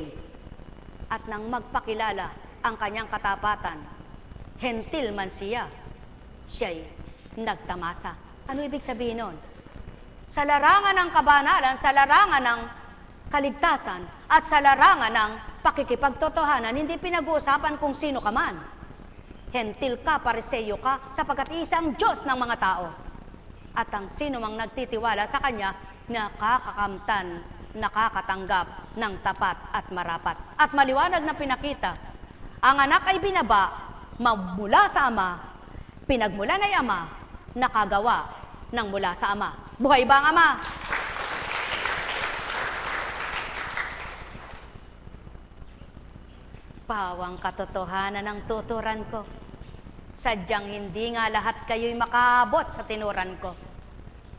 At nang magpakilala ang kanyang katapatan, hentil man siya, siya'y nagtamasa. Ano ibig sabihin nun? Sa larangan ng kabanalan, sa larangan ng kaligtasan, at sa larangan ng pakikipagtotohanan, hindi pinag-uusapan kung sino ka man. Hentil ka, pariseyo ka, sapagkat isang Diyos ng mga tao. At ang sino mang nagtitiwala sa Kanya, nakakakamtan, nakakatanggap ng tapat at marapat. At maliwanag na pinakita, ang anak ay binaba, mula sa ama, pinagmulan ay ama, nakagawa ng mula sa ama. Buhay ba ang ama? Pawang katotohanan ng tuturan ko. Sadyang hindi nga lahat kayo'y makaabot sa tinuran ko.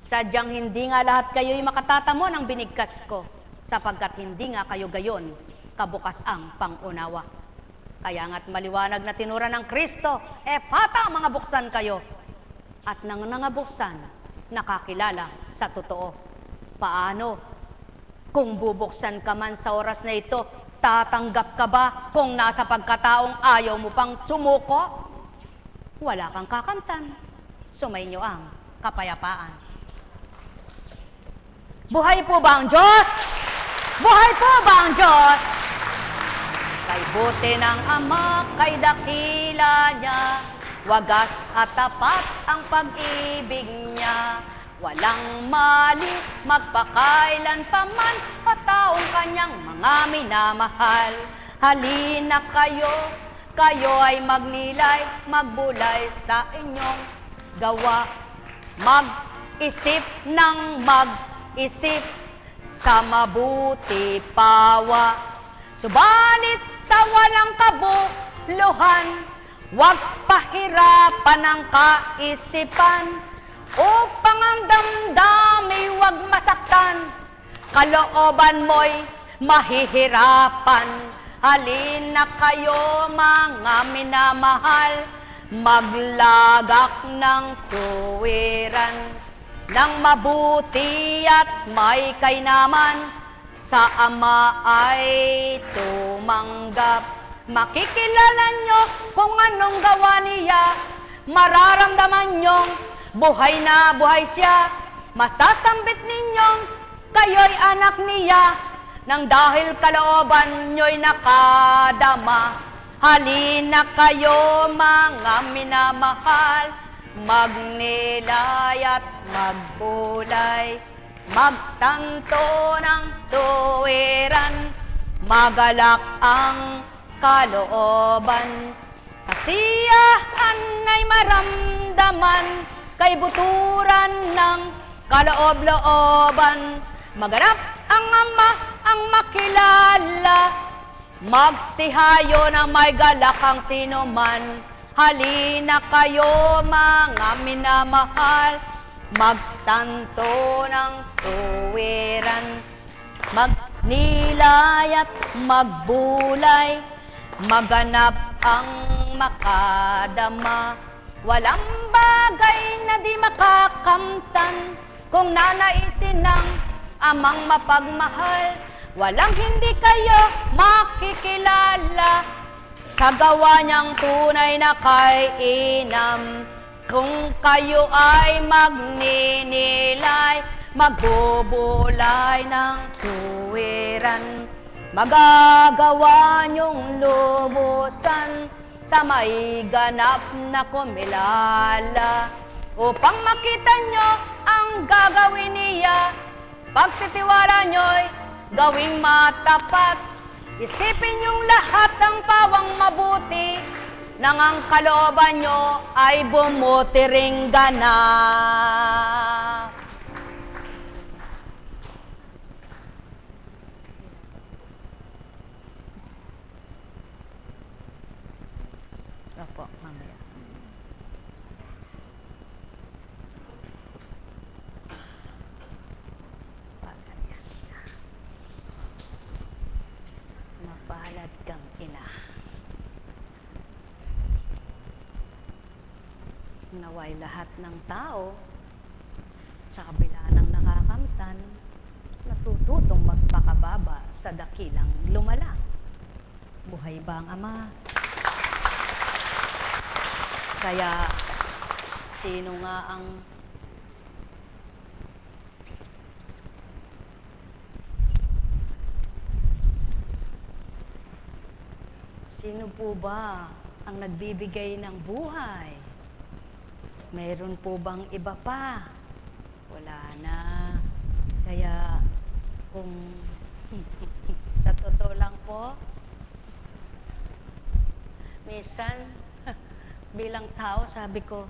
Sadyang hindi nga lahat kayo'y makatatamo ng binigkas ko, sapagkat hindi nga kayo gayon kabukas ang pangunawa. Kaya nga't maliwanag na tinuran ng Kristo, pata mga buksan kayo. At nang nangabuksan, nakakilala sa totoo. Paano? Kung bubuksan ka man sa oras na ito, tatanggap ka ba kung nasa pagkataong ayaw mo pang sumuko? Wala kang kakamtan. Sumainyo ang kapayapaan. Buhay po ba ang Diyos? Buhay po ba ang Diyos? Kay buti ng Ama, kay dakila niya, wagas at tapat ang pag-ibig niya. Walang mali, magpakailan pa man, pataong kanyang mga minamahal. Halina kayo, kayo ay magnilay, magbulay sa inyong gawa. Mag-isip ng mag-isip sa mabuti pawa. Subalit sa walang kabuluhan, huwag pahirapan ang kaisipan, upang ang damdami huwag masaktan, kalooban mo'y mahihirapan. Halina kayo mga minamahal, maglagak ng tuwiran, ng mabuti at may kainaman, sa Ama ay tumanggap. Makikilala nyo kung anong gawa niya, mararamdaman nyong buhay na buhay siya. Masasambit ninyong kayo'y anak niya, nang dahil kalooban nyo'y nakadama. Halina kayo mga minamahal, magnilay at magbulay, magtanto ng tuwiran, magalak ang kalooban. Kasiyahan ay maramdaman, kay buturan ng kaloob-looban. Maganap ang Ama ang makilala, magsihayo na may galak ang sino man. Halina kayo mga minamahal, magtanto ng tuwiran, magnilay at magbulay, maganap ang makadama. Walang bagay na di makakamtan, kung nanaisin ng Amang mapagmahal. Walang hindi kayo makikilala, sa gawa niyang tunay na kay-inam. Kung kayo ay magninilay, magbubulay ng tuwiran. Magagawa niyong lubusan sa may ganap na kumilala. Upang makita nyo ang gagawin niya, pagtitiwala nyo'y gawing matapat. Isipin niyong lahat ng pawang mabuti, nang ang kalooban nyo ay bumuti ring ganap. Opo, mamaya. Mapalad kang ina. Naway lahat ng tao sa kabila ng nakakamtan, natututong magpakababa sa dakilang lumala. Buhay ba ang Ama? Kaya sino nga ang sino po ba ang nagbibigay ng buhay? Mayroon po bang iba pa? Wala na. Kaya kung sa totoo lang po, minsan bilang tao, sabi ko,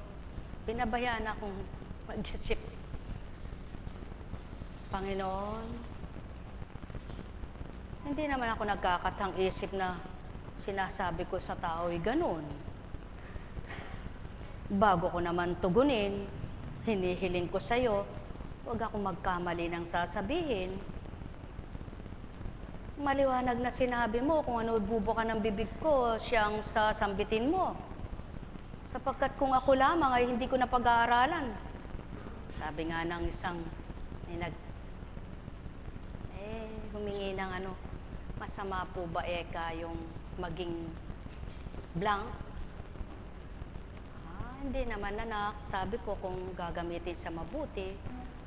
pinabayaan akong mag-isip. Panginoon, hindi naman ako nagkakatang isip na sinasabi ko sa tao'y ganun. Bago ko naman tugunin, hinihiling ko sa'yo, huwag akong magkamali ng sasabihin. Maliwanag na sinabi mo kung ano bubuka ng bibig ko, siyang sasambitin mo. Sapagkat kung ako lamang ay hindi ko na pag-aaralan. Sabi nga ng isang humingi ng masama po ba eka yung maging blank? Hindi naman anak, sabi ko kung gagamitin sa mabuti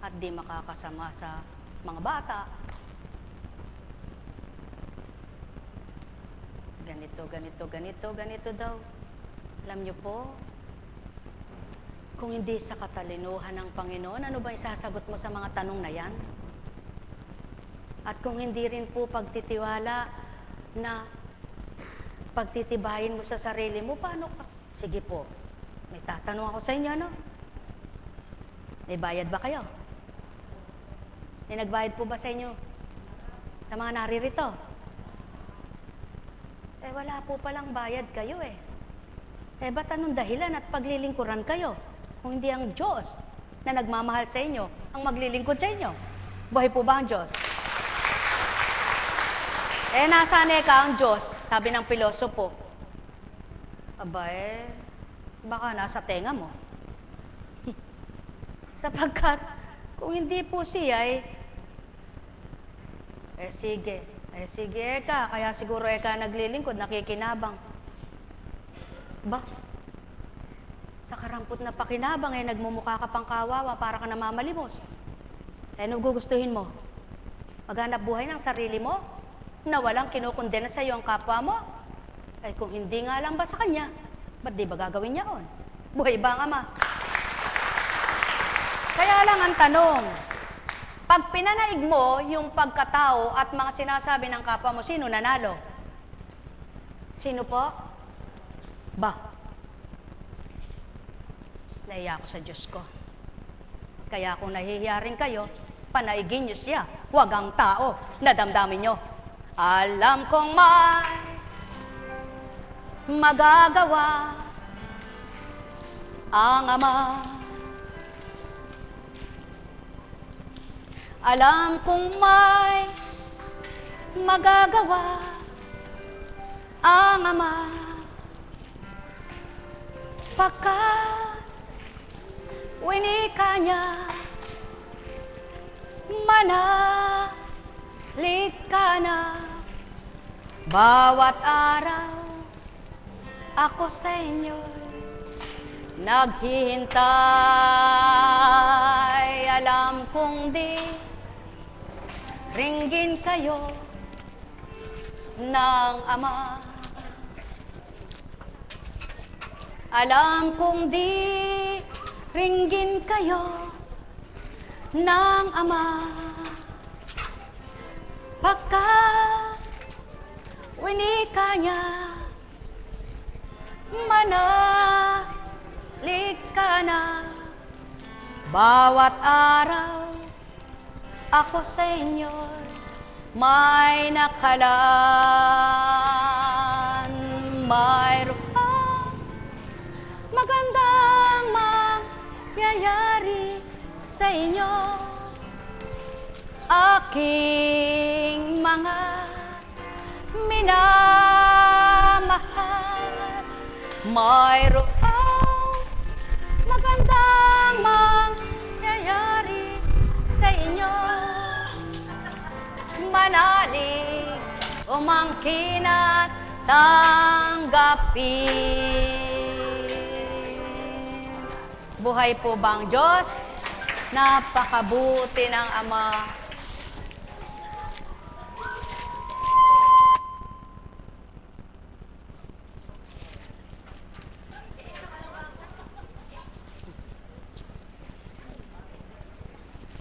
at di makakasama sa mga bata. Ganito daw. Alam niyo po, kung hindi sa katalinuhan ng Panginoon, ano ba isasagot mo sa mga tanong na yan? At kung hindi rin po pagtitiwala na pagtitibayin mo sa sarili mo, paano ka? Sige po, may tatanong ako sa inyo, no? May bayad ba kayo? May nagbayad po ba sa inyo? Sa mga naririto? Wala po palang bayad kayo eh. Ba't anong dahilan at paglilingkuran kayo? Kung hindi ang Diyos na nagmamahal sa inyo, ang maglilingkod sa inyo. Buhay po ba ang Diyos? Nasaan ka ang Diyos? Sabi ng pilosopo. Baka nasa tenga mo. Sapagkat, kung hindi po siya sige eka, kaya siguro eka naglilingkod, nakikinabang. Sa karampot na pakinabang nagmumukha ka pang kawawa, para ka namamalimos. Ano gugustuhin mo? Maghanap buhay ng sarili mo? Na walang kinukondena sa iyo ang kapwa mo? Kung hindi nga lang ba sa kanya, ba't di ba gagawin niya on? Buhay ba ang Ama? Kaya lang ang tanong, pag pinanaig mo yung pagkatao at mga sinasabi ng kapwa mo, sino nanalo? Sino po? Nahiya ako sa Diyos ko. Kaya kung nahihiya rin kayo, panaigin niyo siya, huwag ang tao na damdamin niyo. Alam kong may magagawa ang Ama. Alam kong may magagawa ang Ama. Pagkat winika niya, manalig ka na. Bawat araw ako sa inyo naghihintay. Alam kong di ringgin kayo ng Ama. Alam kong di ringgin kayo ng Ama. Pagkat winika niya, manalig ka na. Bawat araw ako sa inyo may nakalaan. Mayroon magandang mangyayari sa inyo, aking mga minamahal. Mayroon magandang mangyayari sa inyo, manalig umangkin at tanggapin. Buhay po bang Diyos? Napakabuti ng Ama.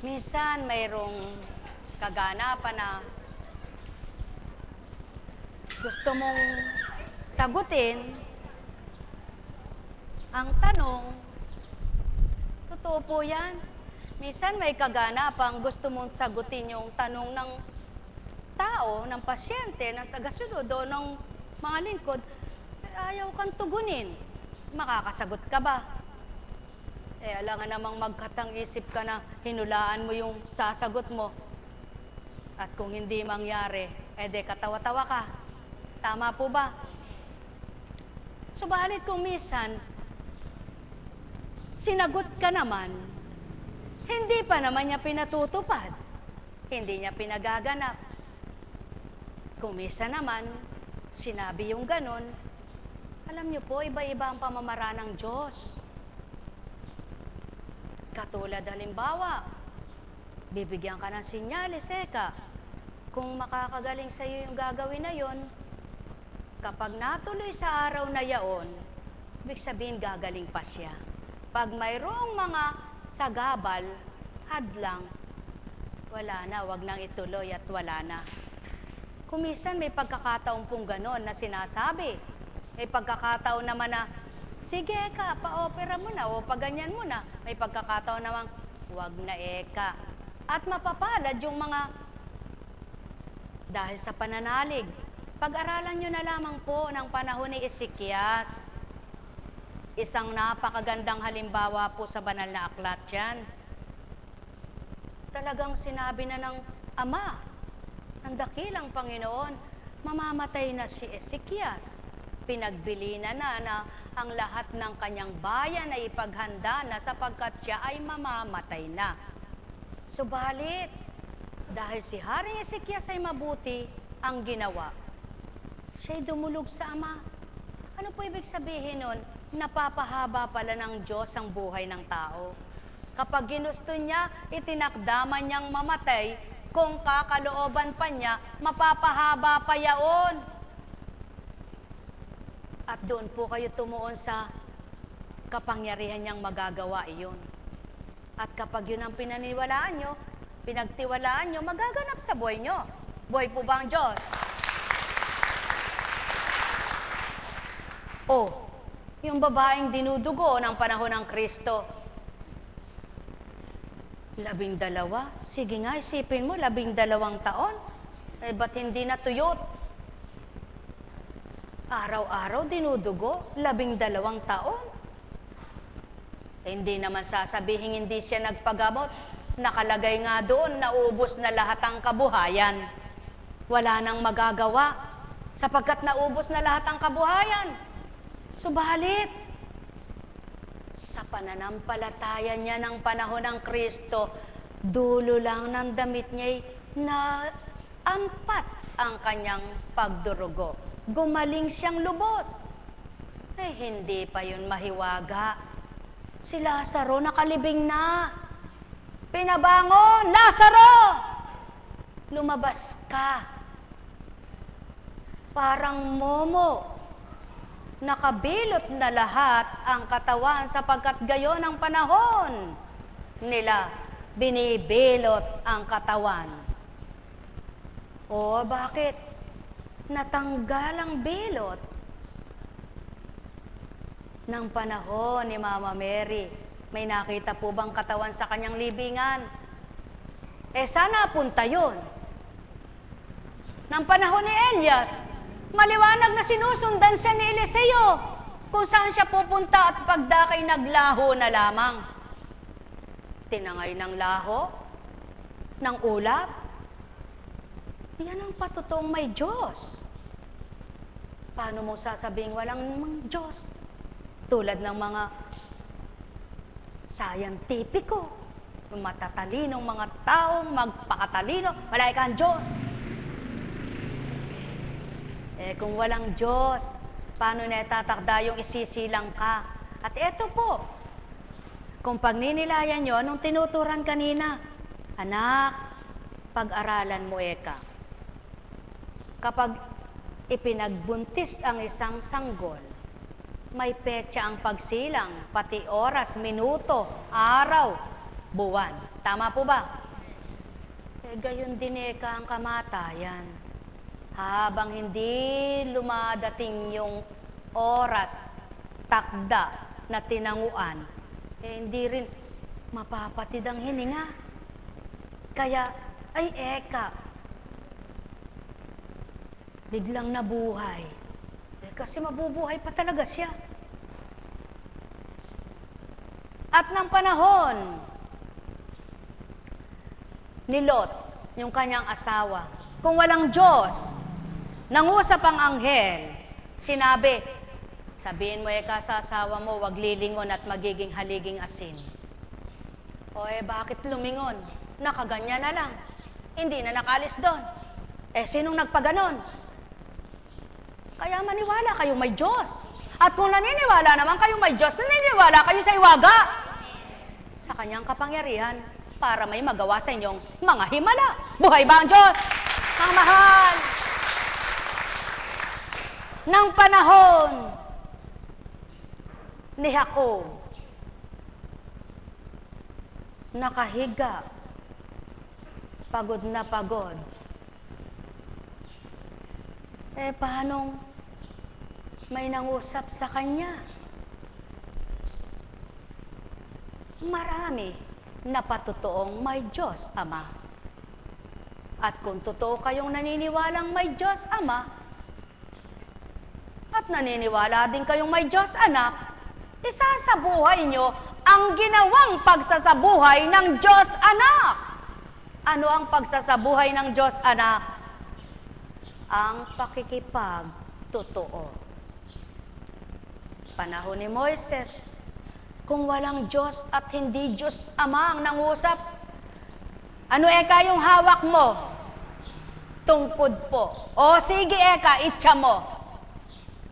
Minsan mayroong kaganapan na gusto mong sagutin ang tanong. Totoo po yan. Minsan may kaganapan gusto mong sagutin yung tanong ng tao, ng pasyente, ng tagasunod o ng mga lingkod. Ayaw kang tugunin. Makakasagot ka ba? Alangan namang magkatang isip ka na hinulaan mo yung sasagot mo. At kung hindi mangyari, edi katawa-tawa ka. Tama po ba? Subalit kung minsan, sinagot ka naman, hindi pa naman niya pinatutupad. Hindi niya pinagaganap. Kung minsan naman, sinabi yung ganon, alam niyo po, iba-iba ang pamamaraan ng Diyos. Katulad halimbawa, bibigyan ka ng sinyalis, kung makakagaling sa iyo yung gagawin na yon, kapag natuloy sa araw na yaon, ibig sabihin gagaling pa siya. Pag mayroong mga sagabal, hadlang, wala na, wag nang ituloy at wala na. Kumisan may pagkakataon pong ganon na sinasabi. May pagkakataon naman na, sige ka, pa-opera mo na o paganyan mo na. May pagkakataon naman, wag na eka. At mapapalad yung mga dahil sa pananalig. Pag-aralan nyo na lamang po ng panahon ni Ezekias. Isang napakagandang halimbawa po sa banal na aklat yan. Talagang sinabi na ng Ama, ng dakilang Panginoon, mamamatay na si Ezekias. Pinagbili na ang lahat ng kanyang bayan ay ipaghanda na sapagkat siya ay mamamatay na. Subalit, dahil si Haring Ezekias ay mabuti ang ginawa, siya'y dumulog sa Ama. Ano po ibig sabihin nun? Napapahaba pala ng Diyos ang buhay ng tao. Kapag ginusto niya, itinakdaman niyang mamatay, kung kakalooban pa niya, mapapahaba pa yaon. At doon po kayo tumuon sa kapangyarihan niyang magagawa iyon. At kapag yun ang pinaniwalaan nyo, pinagtiwalaan nyo, magaganap sa buhay nyo. Buhay po ba ang Diyos? Yung babaeng dinudugo ng panahon ng Kristo. 12. Sige nga, isipin mo, 12 taon. Ba't hindi natuyot? Araw-araw dinudugo, 12 taon. Hindi naman sasabihin hindi siya nagpagamot. Nakalagay nga doon, naubos na lahat ang kabuhayan. Wala nang magagawa, sapagkat naubos na lahat ang kabuhayan. Subalit, sa pananampalataya niya ng panahon ng Kristo, dulo lang ng damit niya'y naampat ang kanyang pagdurugo. Gumaling siyang lubos. Hindi pa yun mahiwaga. Si Lazaro nakalibing na. Pinabangon, Lazaro! Lumabas ka. Parang momo. Nakabilot na lahat ang katawan sapagkat gayon ang panahon nila. Binibilot ang katawan. O bakit? Natanggal ang bilot ng panahon ni Mama Mary. May nakita po bang katawan sa kanyang libingan? Sana punta yun. Nang panahon ni Elias, maliwanag na sinusundan siya ni Eliseo kung saan siya pupunta at pagdakay naglaho na lamang. Tinangay ng laho, ng ulap. Yan ang patotoong may Diyos. Paano mo sasabing walang Diyos? Tulad ng mga scientifico, matatalinong mga taong magpakatalino, wala kang Diyos. Kung walang Diyos, paano na tatakda yung isisilang ka? At eto po, kung pagninilayan nyo, anong tinuturan kanina? Anak, pag-aralan mo eka. Kapag ipinagbuntis ang isang sanggol, may petsa ang pagsilang, pati oras, minuto, araw, buwan. Tama po ba? Gayon din eka ang kamatayan. Habang hindi lumadating yung oras, takda na tinanguan, hindi rin mapapatid ang hininga. Kaya, ay eka, biglang nabuhay. Kasi mabubuhay pa talaga siya. At ng panahon ni Lot, yung kanyang asawa, kung walang Diyos, nangusap ang anghel, sinabi, sabihin mo eka sa asawa mo, wag lilingon at magiging haliging asin. O bakit lumingon? Nakaganyan na lang. Hindi na nakalis doon. Sinong nagpaganon? Kaya maniwala kayo may Diyos. At kung naniniwala naman kayo may Diyos, naniniwala kayo sa iwaga. Sa kanyang kapangyarihan para may magawa sa inyong mga himala. Buhay ba ang Diyos? Ang mahal. Nang panahon ni Jacob, nakahiga, pagod na pagod. Paanong may nangusap sa kanya? Marami na patutoong may Diyos Ama. At kung totoo kayong naniniwalang may Diyos Ama, at naniniwala din kayong may Diyos Anak, isasabuhay nyo ang ginawang pagsasabuhay ng Diyos Anak. Ano ang pagsasabuhay ng Diyos Anak? Ang pakikipagtotoo. Panahon ni Moises, kung walang Diyos at hindi Diyos Ama ang nangusap, ano eka yung hawak mo? Tungkod po. O sige eka, itcha mo.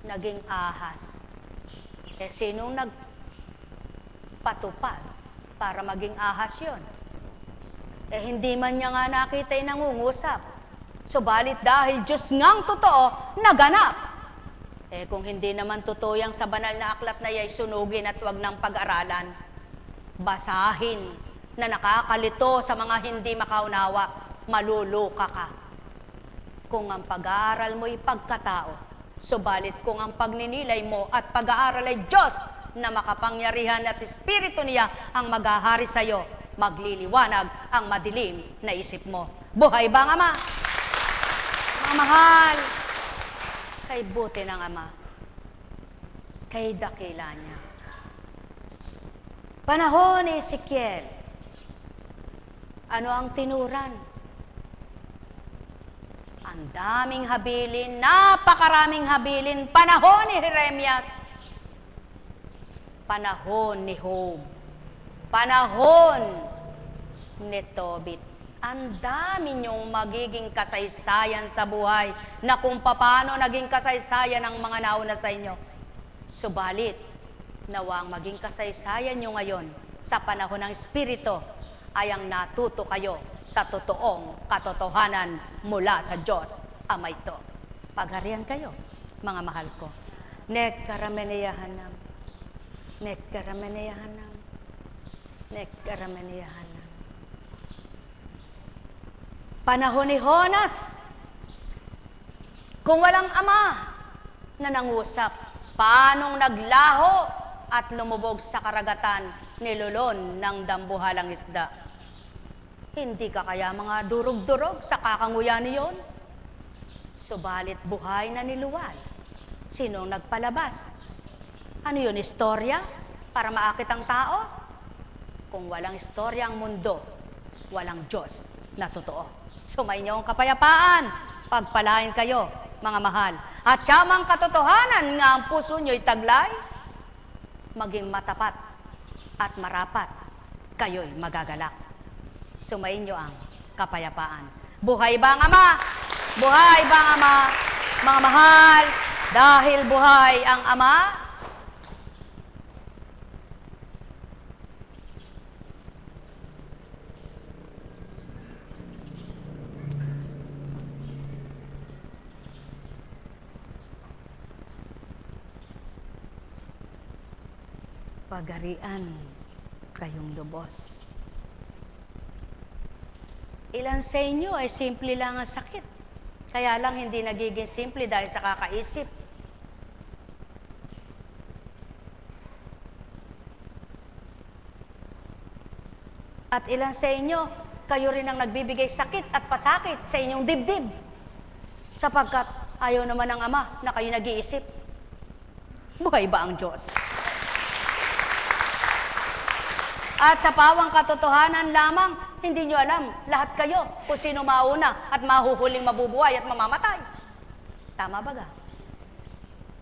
Naging ahas. Sinong nagpatupad para maging ahas yun? Hindi man niya nga nakita yung nangungusap. Subalit dahil Diyos ngang totoo, naganap. Kung hindi naman totoo yang sa banal na aklat na yay sunugin at wag ng pag-aralan, basahin na nakakalito sa mga hindi makaunawa, maluluka ka. Kung ang pag-aaral mo ipagkatao, subalit kung ang pagninilay mo at pag-aaral ay Diyos na makapangyarihan at Espiritu niya ang maghahari sa iyo, magliliwanag ang madilim na isip mo. Buhay ba ang Ama? Mga mahal, kay buti ng Ama, kay dakila niya. Panahon ni Ezekiel, ano ang tinuran? Ang daming habilin, napakaraming habilin. Panahon ni Jeremias, panahon ni Job, panahon ni Tobit. Ang dami niyong magiging kasaysayan sa buhay na kung paano naging kasaysayan ang mga nauna sa inyo. Subalit, nawang maging kasaysayan nyo ngayon sa panahon ng Espiritu ay ang natuto kayo sa totoong katotohanan mula sa Diyos Ama ito. Pagharian kayo, mga mahal ko. Nekkarameneyahanam, nekkarameneyahanam, nekkarameneyahanam. Panahon ni Jonas, kung walang ama na nangusap, paanong naglaho at lumubog sa karagatan, nilulon ng dambuhalang isda? Hindi ka kaya mga durog-durog sa kakanguyan niyon? Subalit buhay na niluwal. Sinong nagpalabas? Ano yun, istorya? Para maakit ang tao? Kung walang istorya ang mundo, walang Diyos na totoo. Sumainyo ang kapayapaan. Pagpalain kayo, mga mahal. At siyamang katotohanan nga ang puso nyo'y taglay, maging matapat at marapat, kayo'y magagalak. Sumainyo ang kapayapaan. Buhay ba ang Ama? Buhay ba ang Ama? Mga mahal, dahil buhay ang Ama, pagharian kayong lubos. Ilan sa inyo ay simple lang ang sakit. Kaya lang hindi nagiging simple dahil sa kakaisip. At ilan sa inyo, kayo rin ang nagbibigay sakit at pasakit sa inyong dibdib. Sapagkat ayaw naman ng Ama na kayo nag-iisip. Buhay ba ang Diyos? At sa pawang katotohanan lamang, hindi nyo alam, lahat kayo, kung sino mauna at mahuhuling mabubuhay at mamamatay. Tama ba ga?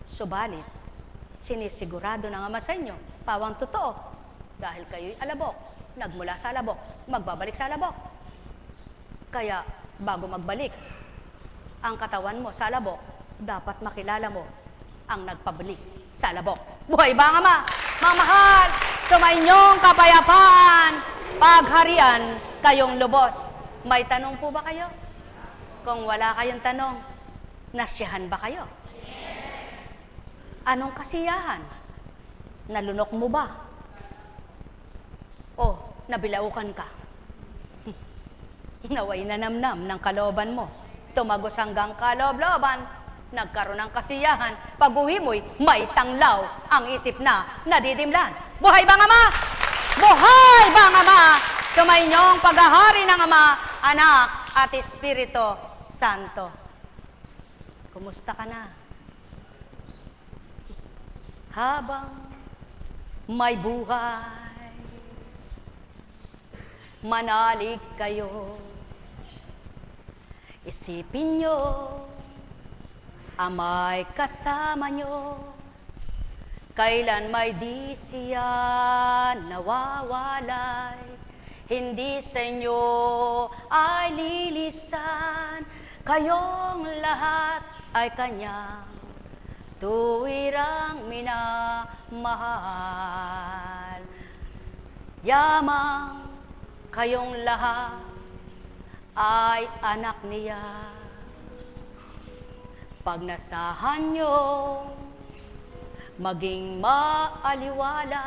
Subalit, sinisigurado ng Ama sa inyo, pawang totoo, dahil kayo'y alabok, nagmula sa alabok, magbabalik sa alabok. Kaya, bago magbalik, ang katawan mo sa alabok, dapat makilala mo ang nagpabalik sa alabok. Buhay ba ang Ama? Mga mahal, sumainyong kapayapaan, pagharian kayong lubos. May tanong po ba kayo? Kung wala kayong tanong, nasiyahan ba kayo? Anong kasiyahan? Nalunok mo ba? O nabilaukan ka? Naway nanamnam ng kalooban mo. Tumagos hanggang kaloob-looban, nagkaroon ng kasiyahan. Pag-uwi mo'y may tanglaw ang isip na nadidimlan. Buhay bang Ama? Buhay bang Ama? Sumainyong paghahari ng Ama, Anak at Espiritu Santo. Kumusta ka na? Habang may buhay, manalig kayo. Isipin nyo, Ama'y kasama nyo, kailan may di siya nawawalay. Hindi sa inyo ay lilisan, kayong lahat ay kanyang tuwirang minamahal. Yamang kayong lahat ay anak niya. Pag nasahan nyo, maging maaliwalas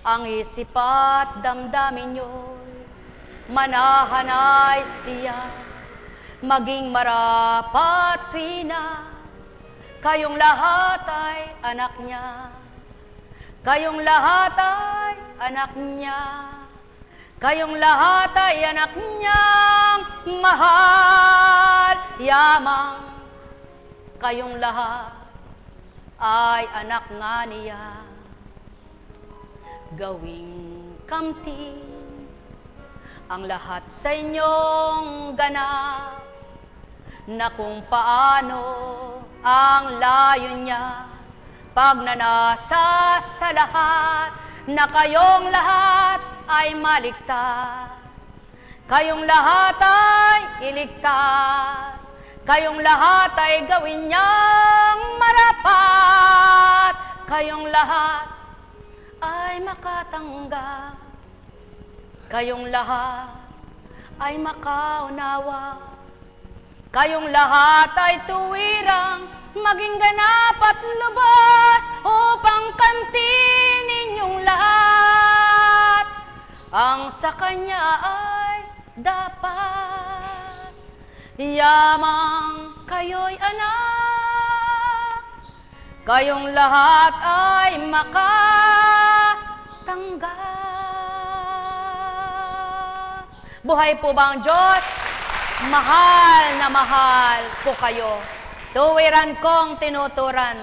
ang isip at damdamin nyo. Manahanay siya, maging marapat rina. Kayong lahat ay anak niya. Kayong lahat ay anak niya. Kayong lahat ay anak niyang mahal. Yamang kayong lahat ay anak nga niya. Gawing kamti ang lahat sa inyong ganap, na kung paano ang layo niya, pag nanasa sa lahat, na kayong lahat ay maligtas. Kayong lahat ay iligtas. Kayong lahat ay gawin niyang marapat. Kayong lahat ay makatanggap. Kayong lahat ay makaunawa, kayong lahat ay tuwirang maging ganap at lubos upang kantin ninyong lahat ang sa Kanya ay dapat. Yamang kayo'y anak, kayong lahat ay makatanggap. Buhay po ba ang Diyos? Mahal na mahal po kayo. Tuwiran kong tinuturan,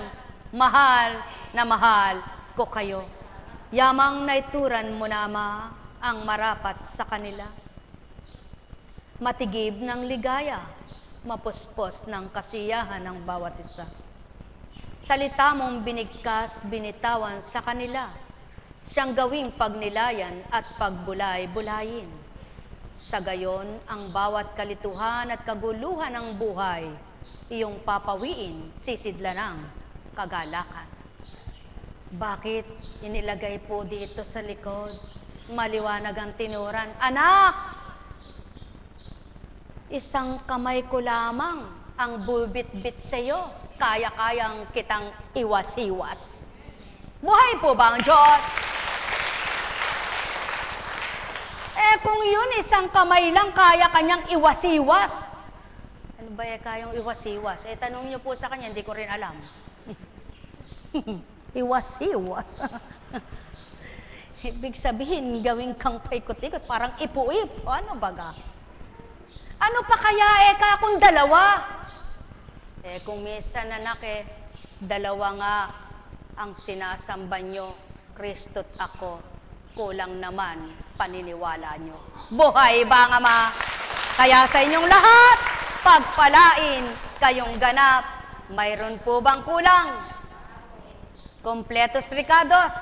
mahal na mahal ko kayo. Yamang naituran mo na, Ama, ang marapat sa kanila. Matigib ng ligaya, mapuspos ng kasiyahan ng bawat isa. Salita mong binigkas, binitawan sa kanila, siyang gawing pagnilayan at pagbulay-bulayin. Sa gayon, ang bawat kalituhan at kaguluhan ng buhay, iyong papawiin, sisidla ng kagalakan. Bakit inilagay po dito sa likod? Maliwanag ang tinuran. Anak! Isang kamay ko lamang ang bubit-bit sa iyo, kaya-kayang kitang iwas-iwas. Buhay po ba ang Diyos? Kung yun, isang kamay lang, kaya kanyang iwas-iwas. Ano ba kayang iwas-iwas? Tanong niyo po sa kanya, hindi ko rin alam. Iwas-iwas. Ibig sabihin, gawing kang paikot-ikot, parang ipu-ip. Ano baga? Ano pa kaya kung dalawa? Kung minsan anak dalawa nga ang sinasamba nyo, Kristo't ako, kulang naman paniniwala nyo. Buhay ba nga, Ama? Kaya sa inyong lahat, pagpalain kayong ganap. Mayroon po bang kulang? Kompletos ricados?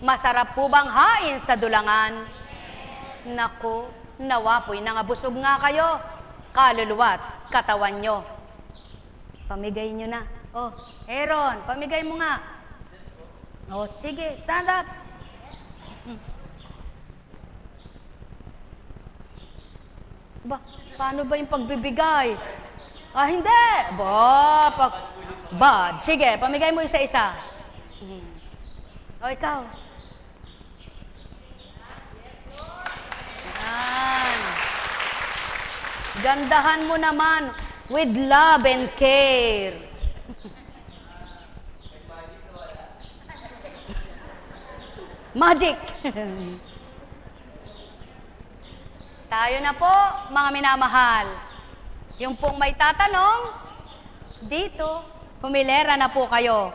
Masarap po bang hain sa dulangan? Naku, nawapoy nangabusog nga kayo, kaluluwa't katawan nyo. Pamigay nyo na. Oh, Aaron, pamigay mo nga. Oh, sige, stand up. Ba, paano ba yung pagbibigay? Hindi. Sige, pamigay mo isa-isa. O, ikaw. Yan. Gandahan mo naman with love and care. Magic. Tayo na po, mga minamahal. Yung pong may tatanong, dito, humilera na po kayo.